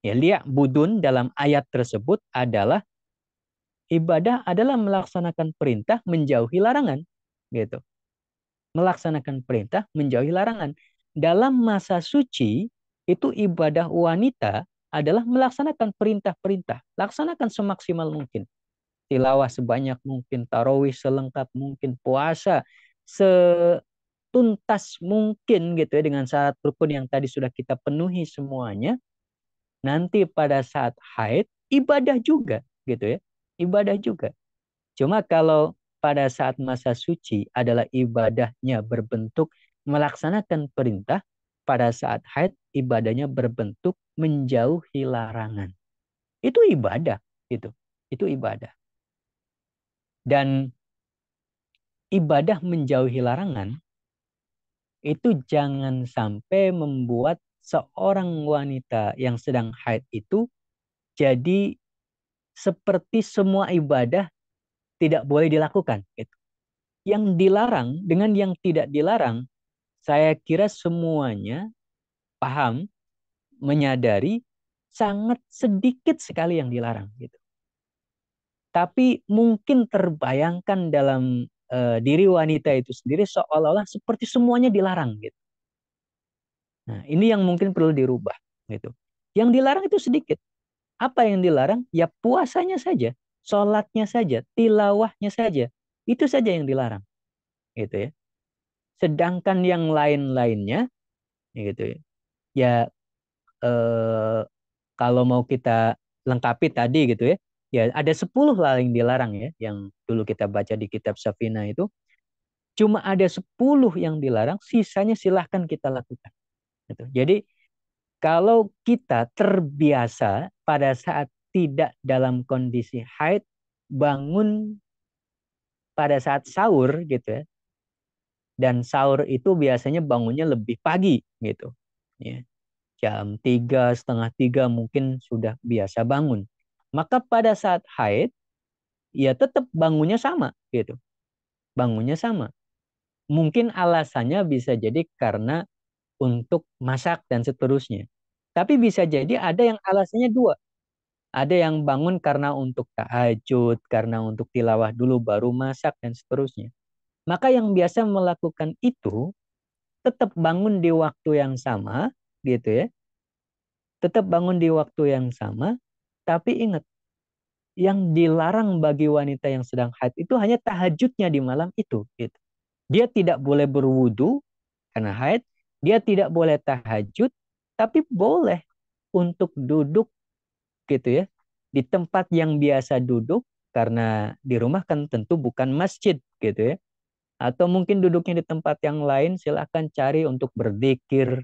ya liya'budun dalam ayat tersebut adalah ibadah adalah melaksanakan perintah menjauhi larangan gitu. Melaksanakan perintah menjauhi larangan. Dalam masa suci itu ibadah wanita adalah melaksanakan perintah-perintah. Laksanakan semaksimal mungkin. Tilawah sebanyak mungkin, tarawih selengkap mungkin, puasa setuntas mungkin gitu ya dengan syarat rukun yang tadi sudah kita penuhi semuanya. Nanti pada saat haid ibadah juga gitu ya. Ibadah juga. Cuma kalau pada saat masa suci adalah ibadahnya berbentuk melaksanakan perintah, pada saat haid ibadahnya berbentuk menjauhi larangan. Itu ibadah gitu. Itu ibadah. Dan ibadah menjauhi larangan itu jangan sampai membuat seorang wanita yang sedang haid itu jadi seperti semua ibadah tidak boleh dilakukan gitu. Yang dilarang dengan yang tidak dilarang, saya kira semuanya paham, menyadari sangat sedikit sekali yang dilarang gitu. Tapi mungkin terbayangkan dalam diri wanita itu sendiri seolah-olah seperti semuanya dilarang gitu. Nah, ini yang mungkin perlu dirubah gitu. Yang dilarang itu sedikit. Apa yang dilarang? Ya puasanya saja, sholatnya saja, tilawahnya saja. Itu saja yang dilarang gitu ya. Sedangkan yang lain-lainnya gitu ya. Ya eh, kalau mau kita lengkapi tadi gitu ya. Ya ada 10 lah yang dilarang ya. Yang dulu kita baca di kitab Safina itu. Cuma ada 10 yang dilarang, sisanya silahkan kita lakukan. Gitu. Jadi kalau kita terbiasa pada saat tidak dalam kondisi haid, bangun pada saat sahur gitu ya. Dan sahur itu biasanya bangunnya lebih pagi gitu. Ya. Jam 3, setengah 3 mungkin sudah biasa bangun. Maka pada saat haid, ya tetap bangunnya sama gitu. Bangunnya sama. Mungkin alasannya bisa jadi karena untuk masak dan seterusnya. Tapi bisa jadi ada yang alasannya dua. Ada yang bangun karena untuk tahajud, karena untuk tilawah dulu baru masak dan seterusnya. Maka yang biasa melakukan itu tetap bangun di waktu yang sama gitu ya. Tetap bangun di waktu yang sama, tapi ingat, yang dilarang bagi wanita yang sedang haid itu hanya tahajudnya di malam itu. Gitu. Dia tidak boleh berwudu karena haid, dia tidak boleh tahajud, tapi boleh untuk duduk gitu ya di tempat yang biasa duduk, karena di rumah kan tentu bukan masjid gitu ya. Atau mungkin duduknya di tempat yang lain, silahkan cari untuk berzikir,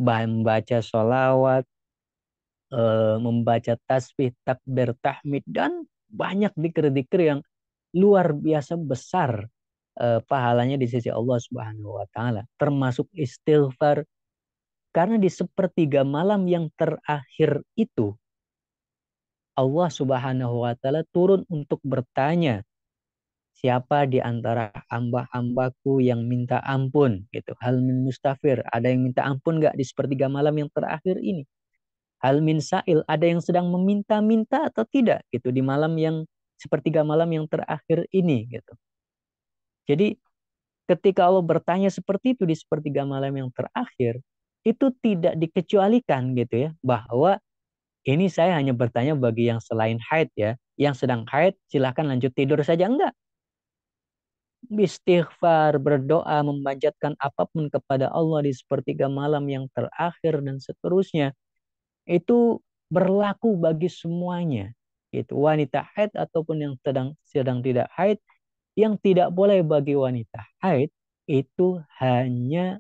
membaca sholawat, membaca tasbih, takbir, tahmid, dan banyak zikir-zikir yang luar biasa besar pahalanya di sisi Allah Subhanahu wa taala, termasuk istighfar, karena di sepertiga malam yang terakhir itu Allah Subhanahu wa taala turun untuk bertanya, siapa di antara hamba-hambaku yang minta ampun gitu. Hal min mustafir, ada yang minta ampun nggak di sepertiga malam yang terakhir ini? Hal min sa'il, ada yang sedang meminta-minta atau tidak gitu di malam yang sepertiga malam yang terakhir ini gitu. Jadi ketika Allah bertanya seperti itu di sepertiga malam yang terakhir, itu tidak dikecualikan gitu ya, bahwa ini saya hanya bertanya bagi yang selain haid ya. Yang sedang haid silahkan lanjut tidur saja. Enggak. Istighfar, berdoa, memanjatkan apapun kepada Allah di sepertiga malam yang terakhir dan seterusnya. Itu berlaku bagi semuanya. Itu wanita haid ataupun yang sedang sedang tidak haid. Yang tidak boleh bagi wanita haid itu hanya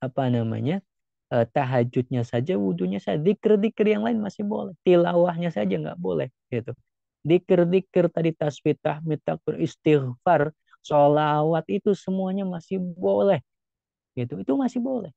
apa namanya, tahajudnya saja, wudhunya saja, dikir-dikir yang lain masih boleh, tilawahnya saja nggak boleh gitu. Dikir-dikir tadi, tasbih, tahmid, takbir, istighfar, sholawat, itu semuanya masih boleh gitu, itu masih boleh.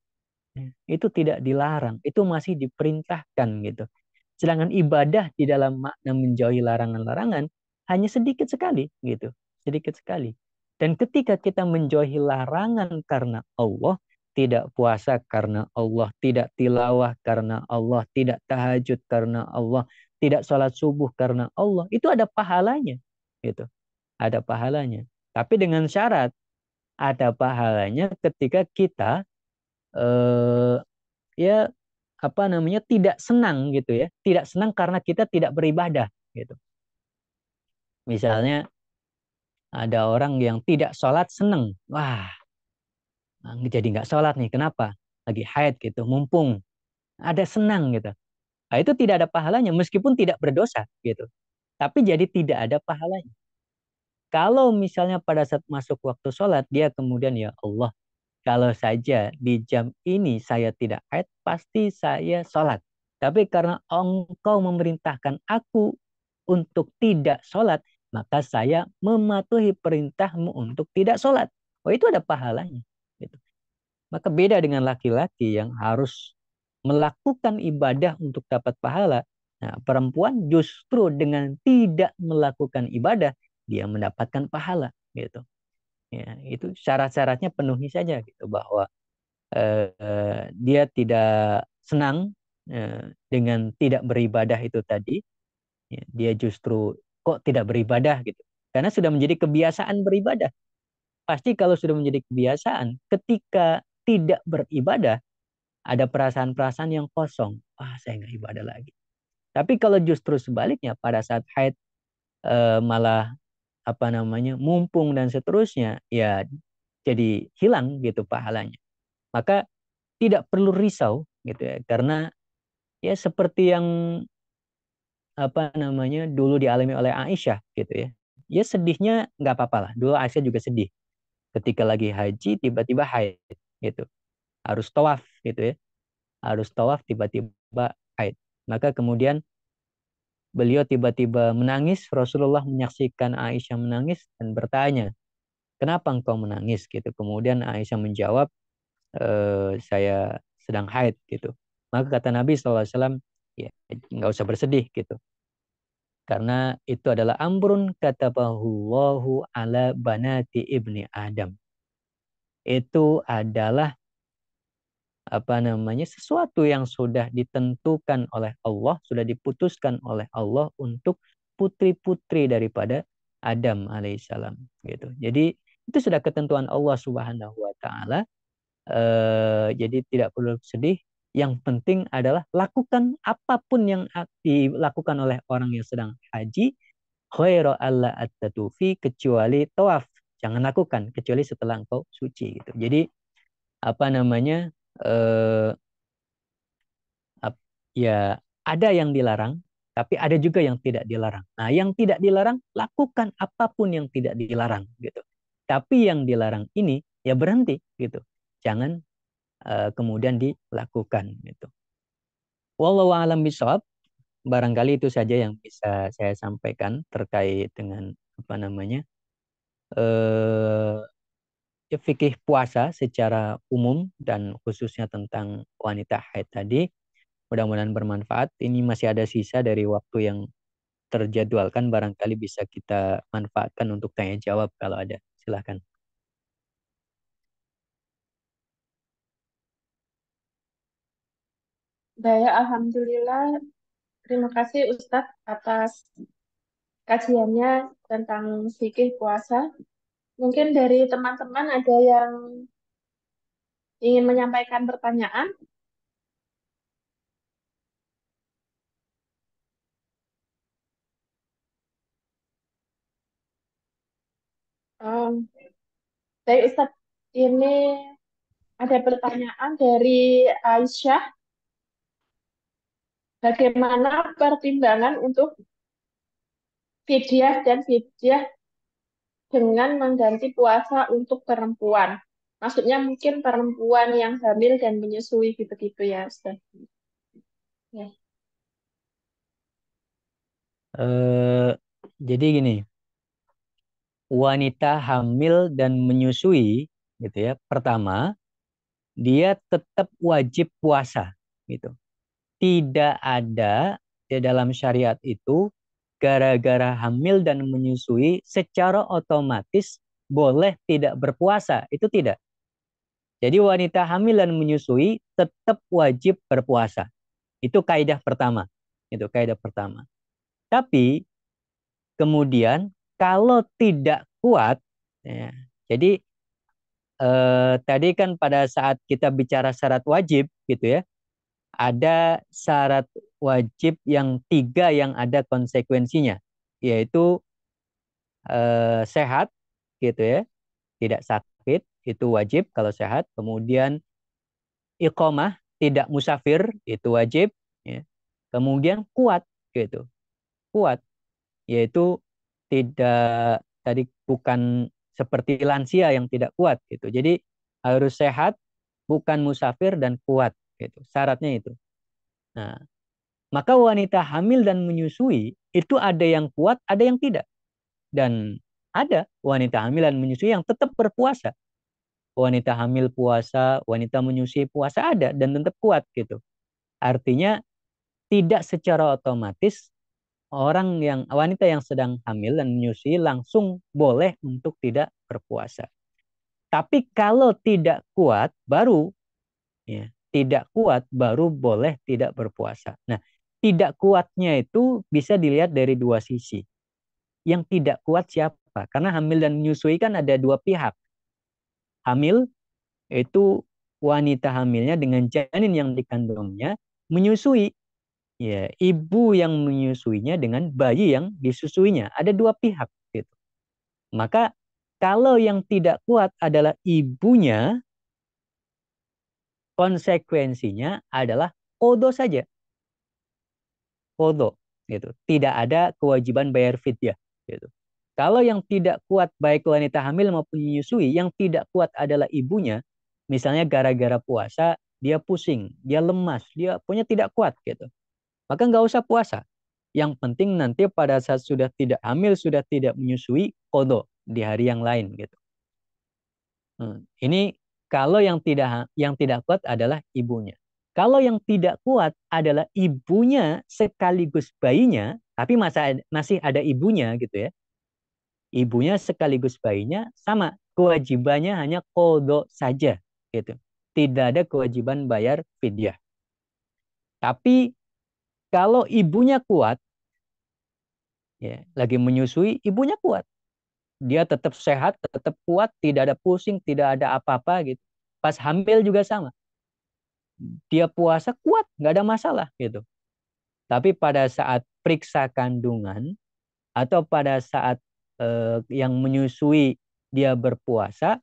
Itu tidak dilarang, itu masih diperintahkan gitu. Sedangkan ibadah di dalam makna menjauhi larangan-larangan hanya sedikit sekali gitu, sedikit sekali. Dan ketika kita menjauhi larangan karena Allah, tidak puasa karena Allah, tidak tilawah karena Allah, tidak tahajud karena Allah, tidak sholat subuh karena Allah, itu ada pahalanya gitu, ada pahalanya. Tapi dengan syarat, ada pahalanya ketika kita eh, ya apa namanya, tidak senang gitu ya, tidak senang karena kita tidak beribadah gitu. Misalnya ada orang yang tidak sholat seneng, wah jadi nggak sholat nih, kenapa? Lagi haid gitu, mumpung ada senang gitu. Nah, itu tidak ada pahalanya meskipun tidak berdosa gitu, tapi jadi tidak ada pahalanya. Kalau misalnya pada saat masuk waktu sholat dia kemudian, ya Allah, kalau saja di jam ini saya tidak haid, pasti saya sholat. Tapi karena engkau memerintahkan aku untuk tidak sholat, maka saya mematuhi perintahmu untuk tidak sholat. Oh, itu ada pahalanya. Gitu. Maka beda dengan laki-laki yang harus melakukan ibadah untuk dapat pahala. Nah, perempuan justru dengan tidak melakukan ibadah, dia mendapatkan pahala. Gitu. Ya, itu syarat-syaratnya penuhi saja gitu, bahwa dia tidak senang dengan tidak beribadah itu tadi, ya, dia justru kok tidak beribadah gitu, karena sudah menjadi kebiasaan beribadah. Pasti kalau sudah menjadi kebiasaan, ketika tidak beribadah ada perasaan-perasaan yang kosong, saya nggak ibadah lagi. Tapi kalau justru sebaliknya, pada saat haid malah apa namanya, mumpung dan seterusnya, ya jadi hilang gitu pahalanya. Maka tidak perlu risau gitu ya, karena ya seperti yang apa namanya dulu dialami oleh Aisyah gitu ya. Ya sedihnya nggak apa-apa lah. Dulu Aisyah juga sedih ketika lagi haji tiba-tiba haid gitu. Harus tawaf gitu ya. Harus tawaf tiba-tiba haid. Maka kemudian beliau tiba-tiba menangis. Rasulullah menyaksikan Aisyah menangis dan bertanya, kenapa engkau menangis gitu. Kemudian Aisyah menjawab, saya sedang haid gitu. Maka kata Nabi SAW, ya nggak usah bersedih gitu. Karena itu adalah amrun katabahullahu ala banati ibni Adam. Itu adalah apa namanya, sesuatu yang sudah ditentukan oleh Allah, sudah diputuskan oleh Allah untuk putri-putri daripada Adam alaihissalam gitu. Jadi itu sudah ketentuan Allah Subhanahu wa taala. Jadi tidak perlu sedih. Yang penting adalah lakukan apapun yang dilakukan oleh orang yang sedang haji, khairu alla at-tatufi, kecuali tawaf. Jangan lakukan kecuali setelah engkau suci gitu. Jadi apa namanya? eh ya ada yang dilarang, tapi ada juga yang tidak dilarang. Nah, yang tidak dilarang lakukan apapun yang tidak dilarang gitu. Tapi yang dilarang ini ya berhenti gitu. Jangan kemudian dilakukan gitu. Wallahu a'lam bishawab. Barangkali itu saja yang bisa saya sampaikan terkait dengan apa namanya eh fikih puasa secara umum dan khususnya tentang wanita haid tadi. Mudah-mudahan bermanfaat. Ini masih ada sisa dari waktu yang terjadwalkan. Barangkali bisa kita manfaatkan untuk tanya jawab kalau ada. Silahkan. Saya Alhamdulillah, terima kasih Ustadz atas kajiannya tentang fikih puasa. Mungkin dari teman-teman ada yang ingin menyampaikan pertanyaan. Um, Dari Ustadz, ini ada pertanyaan dari Aisyah. Bagaimana pertimbangan untuk fidyah dan fidyah dengan mengganti puasa untuk perempuan? Maksudnya mungkin perempuan yang hamil dan menyusui gitu-gitu ya, Ustaz. Ya. Eh, jadi gini, wanita hamil dan menyusui, gitu ya. Pertama, dia tetap wajib puasa, gitu. Tidak ada di dalam syariat itu gara-gara hamil dan menyusui secara otomatis boleh tidak berpuasa. Itu tidak. Jadi wanita hamil dan menyusui tetap wajib berpuasa. Itu kaidah pertama. Itu kaidah pertama. Tapi kemudian kalau tidak kuat, ya, jadi tadi kan pada saat kita bicara syarat wajib gitu ya, ada syarat wajib yang tiga yang ada konsekuensinya, yaitu sehat gitu ya, tidak sakit itu wajib kalau sehat. Kemudian iqomah, tidak musafir itu wajib. Ya. Kemudian kuat gitu, kuat yaitu tidak tadi bukan seperti lansia yang tidak kuat gitu. Jadi harus sehat, bukan musafir dan kuat gitu. Syaratnya itu. Nah, maka wanita hamil dan menyusui itu ada yang kuat, ada yang tidak. Dan ada wanita hamil dan menyusui yang tetap berpuasa. Wanita hamil puasa, wanita menyusui puasa ada dan tetap kuat gitu. Artinya tidak secara otomatis orang yang wanita yang sedang hamil dan menyusui langsung boleh untuk tidak berpuasa. Tapi kalau tidak kuat baru ya, tidak kuat baru boleh tidak berpuasa. Nah, tidak kuatnya itu bisa dilihat dari dua sisi. Yang tidak kuat siapa? Karena hamil dan menyusui kan ada dua pihak. Hamil itu wanita hamilnya dengan janin yang dikandungnya, menyusui ya ibu yang menyusuinya dengan bayi yang disusuinya. Ada dua pihak gitu. Maka kalau yang tidak kuat adalah ibunya, konsekuensinya adalah kodo saja, kodo gitu. Tidak ada kewajiban bayar fidyah gitu. Kalau yang tidak kuat baik wanita hamil maupun menyusui, yang tidak kuat adalah ibunya, misalnya gara-gara puasa dia pusing, dia lemas, dia punya tidak kuat gitu. Maka nggak usah puasa. Yang penting nanti pada saat sudah tidak hamil, sudah tidak menyusui, kodo di hari yang lain gitu. Ini kalau yang tidak kuat adalah ibunya. Kalau yang tidak kuat adalah ibunya sekaligus bayinya, tapi masih ada ibunya gitu ya. Ibunya sekaligus bayinya sama, kewajibannya hanya kodo saja gitu. Tidak ada kewajiban bayar fidyah. Tapi kalau ibunya kuat, ya, lagi menyusui, ibunya kuat. Dia tetap sehat, tetap kuat, tidak ada pusing, tidak ada apa-apa gitu. Pas hamil juga sama. dia puasa kuat, nggak ada masalah gitu. Tapi pada saat periksa kandungan atau pada saat yang menyusui dia berpuasa,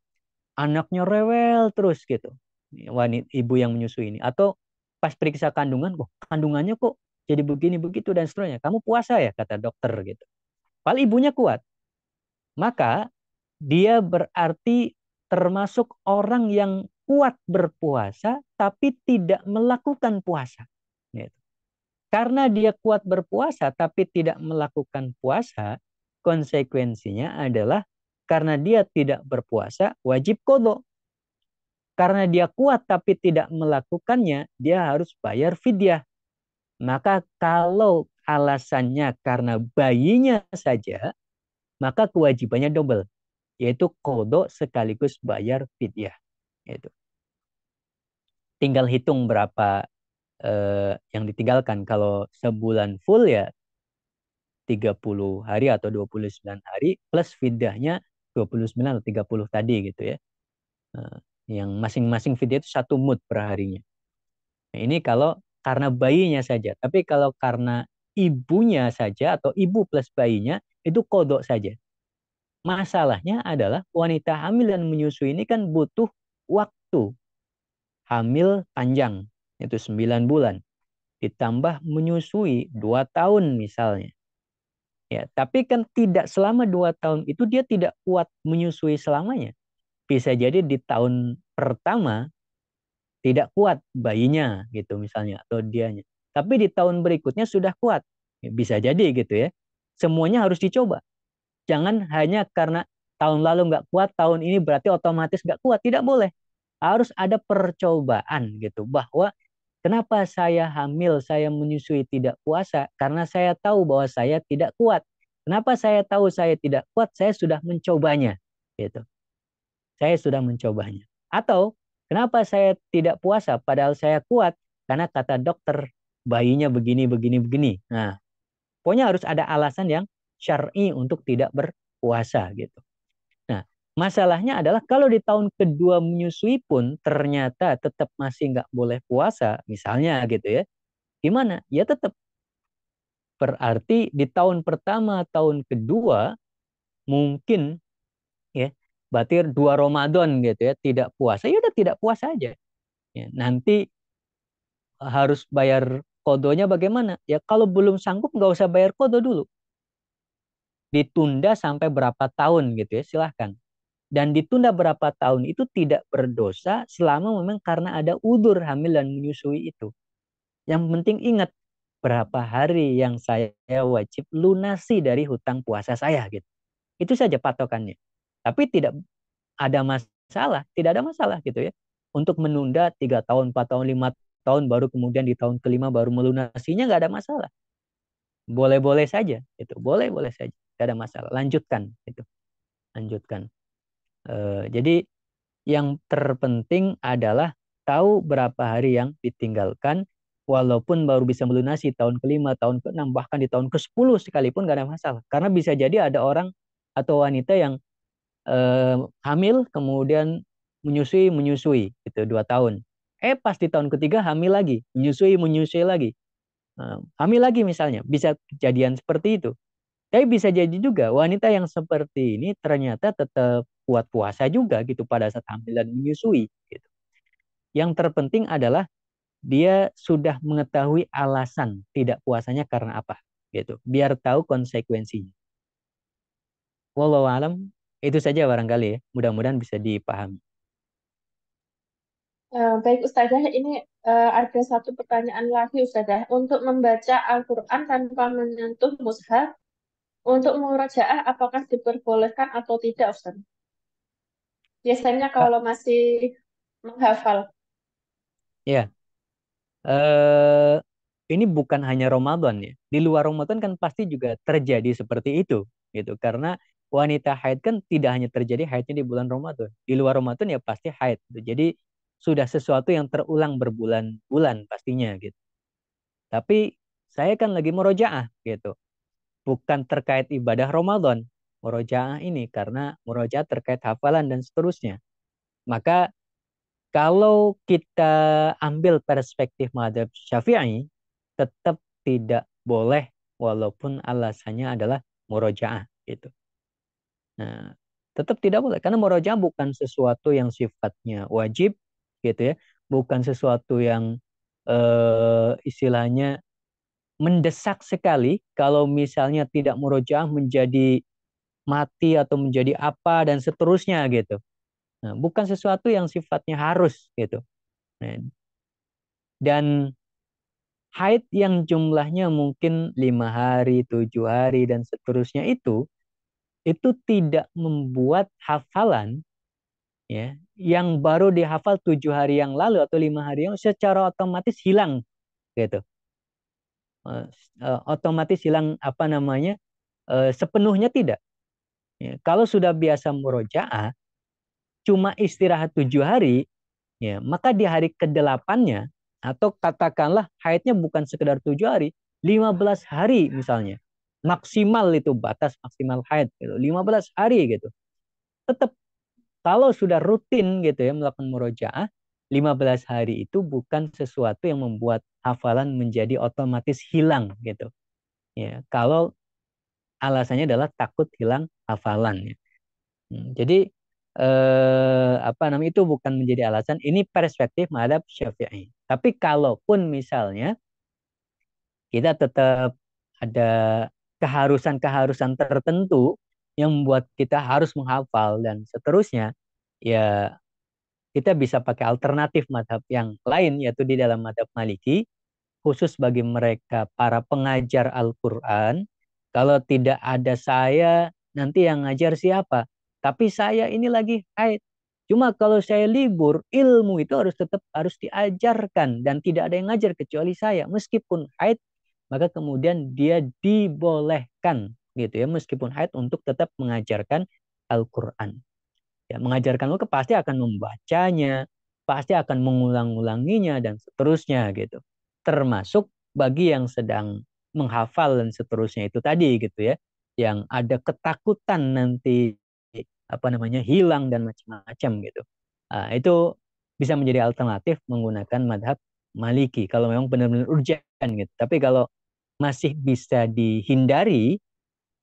anaknya rewel terus gitu. Wanita ibu yang menyusui ini atau pas periksa kandungan, kok kandungannya kok jadi begini begitu dan seterusnya. Kamu puasa ya kata dokter gitu. Padahal ibunya kuat. Maka dia berarti termasuk orang yang kuat berpuasa tapi tidak melakukan puasa. Gitu. Karena dia kuat berpuasa tapi tidak melakukan puasa, konsekuensinya adalah karena dia tidak berpuasa, wajib qadha. Karena dia kuat tapi tidak melakukannya, dia harus bayar fidyah. Maka kalau alasannya karena bayinya saja, maka kewajibannya double, yaitu qadha sekaligus bayar fidyah. Itu. Tinggal hitung berapa yang ditinggalkan. Kalau sebulan full ya 30 hari atau 29 hari plus fidyahnya 29 atau 30 tadi gitu ya. Yang masing-masing fidyah itu 1 mud per harinya. Nah, ini kalau karena bayinya saja. Tapi kalau karena ibunya saja atau ibu plus bayinya itu kodok saja. Masalahnya adalah wanita hamil dan menyusui ini kan butuh waktu hamil panjang, yaitu 9 bulan. Ditambah menyusui 2 tahun misalnya. Ya, tapi kan tidak selama 2 tahun itu dia tidak kuat menyusui selamanya. Bisa jadi di tahun pertama tidak kuat bayinya gitu misalnya atau dianya. Tapi di tahun berikutnya sudah kuat. Bisa jadi gitu ya. Semuanya harus dicoba. Jangan hanya karena tahun lalu nggak kuat, tahun ini berarti otomatis nggak kuat. Tidak boleh. Harus ada percobaan gitu. Bahwa kenapa saya hamil, saya menyusui tidak puasa? Karena saya tahu bahwa saya tidak kuat. Kenapa saya tahu saya tidak kuat? Saya sudah mencobanya. Gitu. Saya sudah mencobanya. Atau kenapa saya tidak puasa padahal saya kuat? Karena kata dokter bayinya begini, begini, begini. Nah, pokoknya harus ada alasan yang syar'i untuk tidak berpuasa gitu. Nah, masalahnya adalah kalau di tahun kedua menyusui pun ternyata tetap masih nggak boleh puasa, misalnya gitu ya. Gimana? Ya tetap berarti di tahun pertama, tahun kedua mungkin ya berarti 2 Ramadan gitu ya tidak puasa, ya udah tidak puasa aja. Ya, nanti harus bayar kodonya bagaimana? Ya kalau belum sanggup nggak usah bayar kodo dulu. Ditunda sampai berapa tahun gitu ya, silahkan. Dan ditunda berapa tahun itu tidak berdosa selama memang karena ada udur hamil dan menyusui itu. Yang penting ingat berapa hari yang saya wajib lunasi dari hutang puasa saya gitu. Itu saja patokannya. Tapi tidak ada masalah, tidak ada masalah gitu ya. Untuk menunda 3 tahun, 4 tahun, 5 tahun, baru kemudian di tahun kelima baru melunasinya nggak ada masalah. Boleh-boleh saja, itu boleh-boleh saja, nggak ada masalah. Lanjutkan, itu, lanjutkan. Jadi yang terpenting adalah tahu berapa hari yang ditinggalkan, walaupun baru bisa melunasi tahun kelima, tahun keenam, bahkan di tahun ke-10 sekalipun nggak ada masalah. Karena bisa jadi ada orang atau wanita yang hamil kemudian menyusui gitu 2 tahun. Pas di tahun ketiga hamil lagi, menyusui lagi. Hamil lagi misalnya, bisa kejadian seperti itu. Tapi bisa jadi juga wanita yang seperti ini ternyata tetap kuat puasa juga gitu pada saat hamil dan menyusui gitu. Yang terpenting adalah dia sudah mengetahui alasan tidak puasanya karena apa gitu. Biar tahu konsekuensinya. Wallahu alam, itu saja barangkali ya. Mudah-mudahan bisa dipahami. Baik Ustazah, ini ada satu pertanyaan lagi Ustazah. Untuk membaca Al-Quran tanpa menyentuh mushaf, untuk murojaah apakah diperbolehkan atau tidak Ustazah? Biasanya Kak, kalau masih menghafal. ya, eh ini bukan hanya Ramadan ya. Di luar Ramadan kan pasti juga terjadi seperti itu gitu. Karena wanita haid kan tidak hanya terjadi haidnya di bulan Ramadan. Di luar Ramadan ya pasti haid gitu. Jadi sudah sesuatu yang terulang berbulan-bulan pastinya gitu. Tapi saya kan lagi murojaah gitu. Bukan terkait ibadah Ramadan. Murojaah ini karena murojaah terkait hafalan dan seterusnya. Maka Kalau kita ambil perspektif mazhab Syafi'i, tetap tidak boleh walaupun alasannya adalah murojaah gitu. Nah, tetap tidak boleh karena murojaah bukan sesuatu yang sifatnya wajib gitu ya, bukan sesuatu yang istilahnya mendesak sekali. Kalau misalnya tidak murojaah menjadi mati atau menjadi apa dan seterusnya gitu. Nah, bukan sesuatu yang sifatnya harus gitu. Nah, dan haid yang jumlahnya mungkin 5 hari, 7 hari dan seterusnya itu tidak membuat hafalan ya yang baru dihafal 7 hari yang lalu atau 5 hari yang secara otomatis hilang gitu. Eh, Otomatis hilang apa namanya sepenuhnya tidak. Ya, kalau sudah biasa murojaah cuma istirahat 7 hari ya maka di hari ke-8-nya atau katakanlah haidnya bukan sekedar 7 hari, 15 hari misalnya. Maksimal itu batas maksimal haid gitu. 15 hari gitu. Tetap kalau sudah rutin gitu ya melakukan murojaah, 15 hari itu bukan sesuatu yang membuat hafalan menjadi otomatis hilang gitu. Ya, kalau alasannya adalah takut hilang hafalan ya. Jadi apa namanya itu bukan menjadi alasan. Ini perspektif madhab Syafi'i. Tapi kalaupun misalnya kita tetap ada keharusan-keharusan tertentu yang membuat kita harus menghafal dan seterusnya, ya kita bisa pakai alternatif madhab yang lain yaitu di dalam madhab Maliki khusus bagi mereka para pengajar Al-Quran. Kalau tidak ada saya, nanti yang ngajar siapa? Tapi saya ini lagi haid. Cuma kalau saya libur, ilmu itu harus tetap harus diajarkan dan tidak ada yang ngajar kecuali saya. Meskipun haid, maka kemudian dia dibolehkan gitu ya, meskipun haid untuk tetap mengajarkan Al-Quran. Ya, mengajarkan Al-Quran pasti akan membacanya, pasti akan mengulang-ulanginya dan seterusnya gitu. Termasuk bagi yang sedang menghafal dan seterusnya itu tadi gitu ya, yang ada ketakutan nanti apa namanya hilang dan macam-macam gitu. Itu bisa menjadi alternatif menggunakan madhab Maliki kalau memang benar-benar urgent gitu. Tapi kalau masih bisa dihindari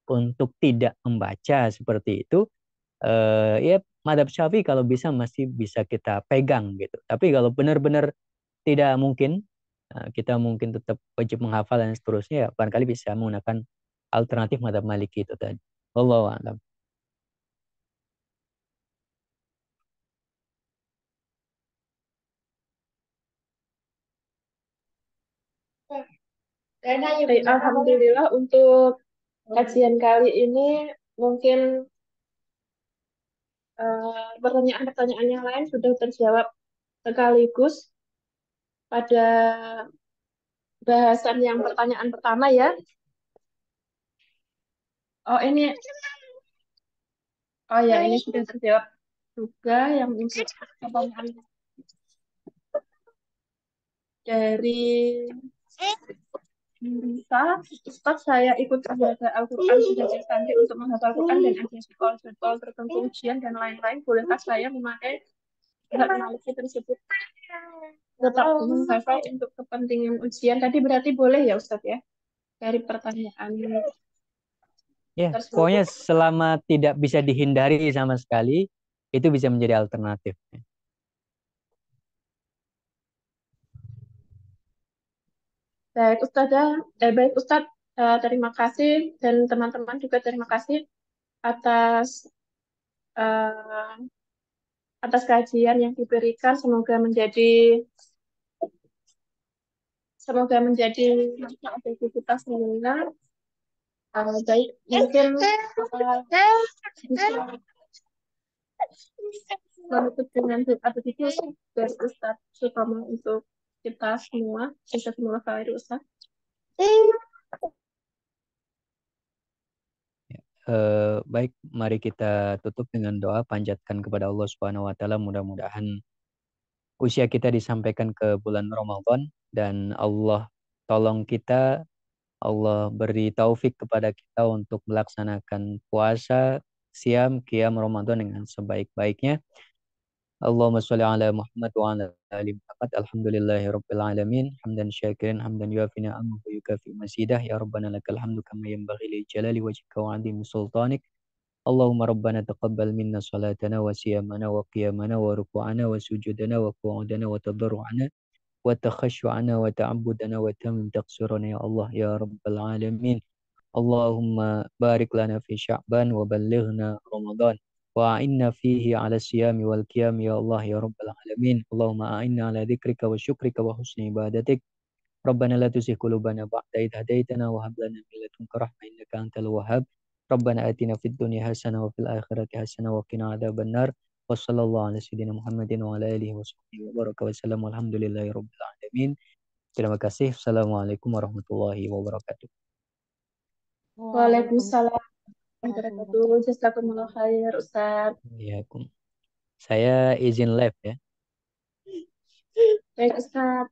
untuk tidak membaca seperti itu, ya madhab Syafi'i kalau bisa masih bisa kita pegang gitu. Tapi kalau benar-benar tidak mungkin, kita mungkin tetap wajib menghafal dan seterusnya, ya barangkali bisa menggunakan alternatif madhab Maliki itu tadi. Wallahu a'lam. Baik, Alhamdulillah untuk kajian kali ini mungkin pertanyaan-pertanyaan yang lain sudah terjawab sekaligus pada bahasan yang pertanyaan pertama ya. Oh ini, oh ya ini sudah terjawab juga yang untuk pertanyaan dari Bisa, Ustaz saya ikut belajar Al-Quran sebagai santri untuk menghafal Al-Quran dan ada jadwal tertentu ujian dan lain-lain. Bolehkah saya memakai hak analisis tersebut tetap menghafal untuk kepentingan ujian? Tadi berarti boleh ya Ustaz ya? Dari pertanyaan Ya, pokoknya tersebut. selama tidak bisa dihindari sama sekali, itu bisa menjadi alternatif. Baik Ustazah, baik Ustaz, terima kasih dan teman-teman juga terima kasih atas eh, atas kajian yang diberikan. Semoga menjadi manfaat bagi kita semua. Baik, mungkin bisa menutup dengan doa begitu dari Ustadz Sutomo untuk kita semua, kita semua kali Ustadz. Baik, mari kita tutup dengan doa panjatkan kepada Allah Subhanahu wa taala mudah-mudahan usia kita disampaikan ke bulan Ramadan dan Allah tolong kita, Allah beri taufik kepada kita untuk melaksanakan puasa, siam, qiyam Ramadan dengan sebaik-baiknya. Allahumma sholli ala Muhammad wa ala ali Muhammad. Alhamdulillahi rabbil alamin. Hamdan syakirin, hamdan yuafi ni'amahu wa yukafi masidah. Ya Rabbana lakal hamdu kama yanbaghi li jalali wajhika wa 'azimi sultanik. Allahumma rabbana taqabbal minna salatana wa siyamana wa qiyamana wa ruku'ana wa sujudana wa qu'udana wa tadarru'ana wa takhashu'ana wa ta'abbudana wa tamim taqsirana ya Allah ya rabbal alamin. Allahumma barik lana fi Sya'ban wa ballighna Ramadan wa a'inna fihi 'ala siyami wal qiyam ya Allah ya rabbal alamin. Allahumma a'inna 'ala dzikrika wa syukrika wa husni ibadatik. Rabbana la tuzigh qulubana ba'da idh hadaitana wa hab lana min ladunka rahmah innaka antal wahhab. Rabbana atina fid dunya hasanah wa fil akhirati hasanah wa qina adzabannar. Wa sallallahu ala sayyidina Muhammadin wa ala alihi wa sahbihi wa baraka wa sallam. Alhamdulillahi rabbil alamin. Terima kasih. Assalamualaikum warahmatullahi wabarakatuh. Waalaikumsalam Waalaikumsalam warahmatullahi wabarakatuh. Jazakumullah khair, Ustaz. Ya, saya izin live ya. Baik, Ustaz.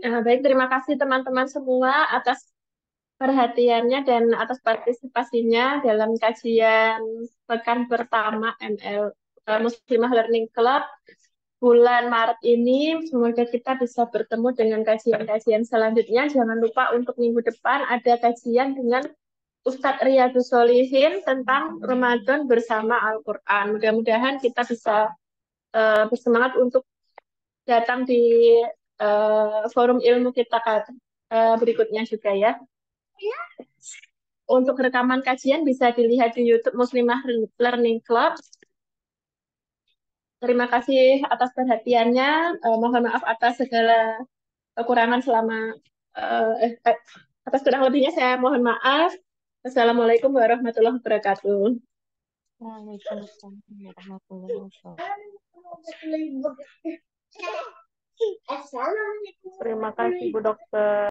Baik, terima kasih teman-teman semua atas perhatiannya dan atas partisipasinya dalam kajian pekan pertama ML Muslimah Learning Club bulan Maret ini. Semoga kita bisa bertemu dengan kajian-kajian selanjutnya. Jangan lupa untuk minggu depan ada kajian dengan Ustadz Riyadus Solihin tentang Ramadan bersama Al-Quran. Mudah-mudahan kita bisa bersemangat untuk datang di forum ilmu kita berikutnya juga ya. Untuk rekaman kajian bisa dilihat di YouTube Muslimah Learning Club. Terima kasih atas perhatiannya. Mohon maaf atas segala kekurangan atas kurang lebihnya saya mohon maaf. Assalamualaikum warahmatullahi wabarakatuh. Waalaikumsalam warahmatullahi wabarakatuh. Terima kasih Bu Dokter.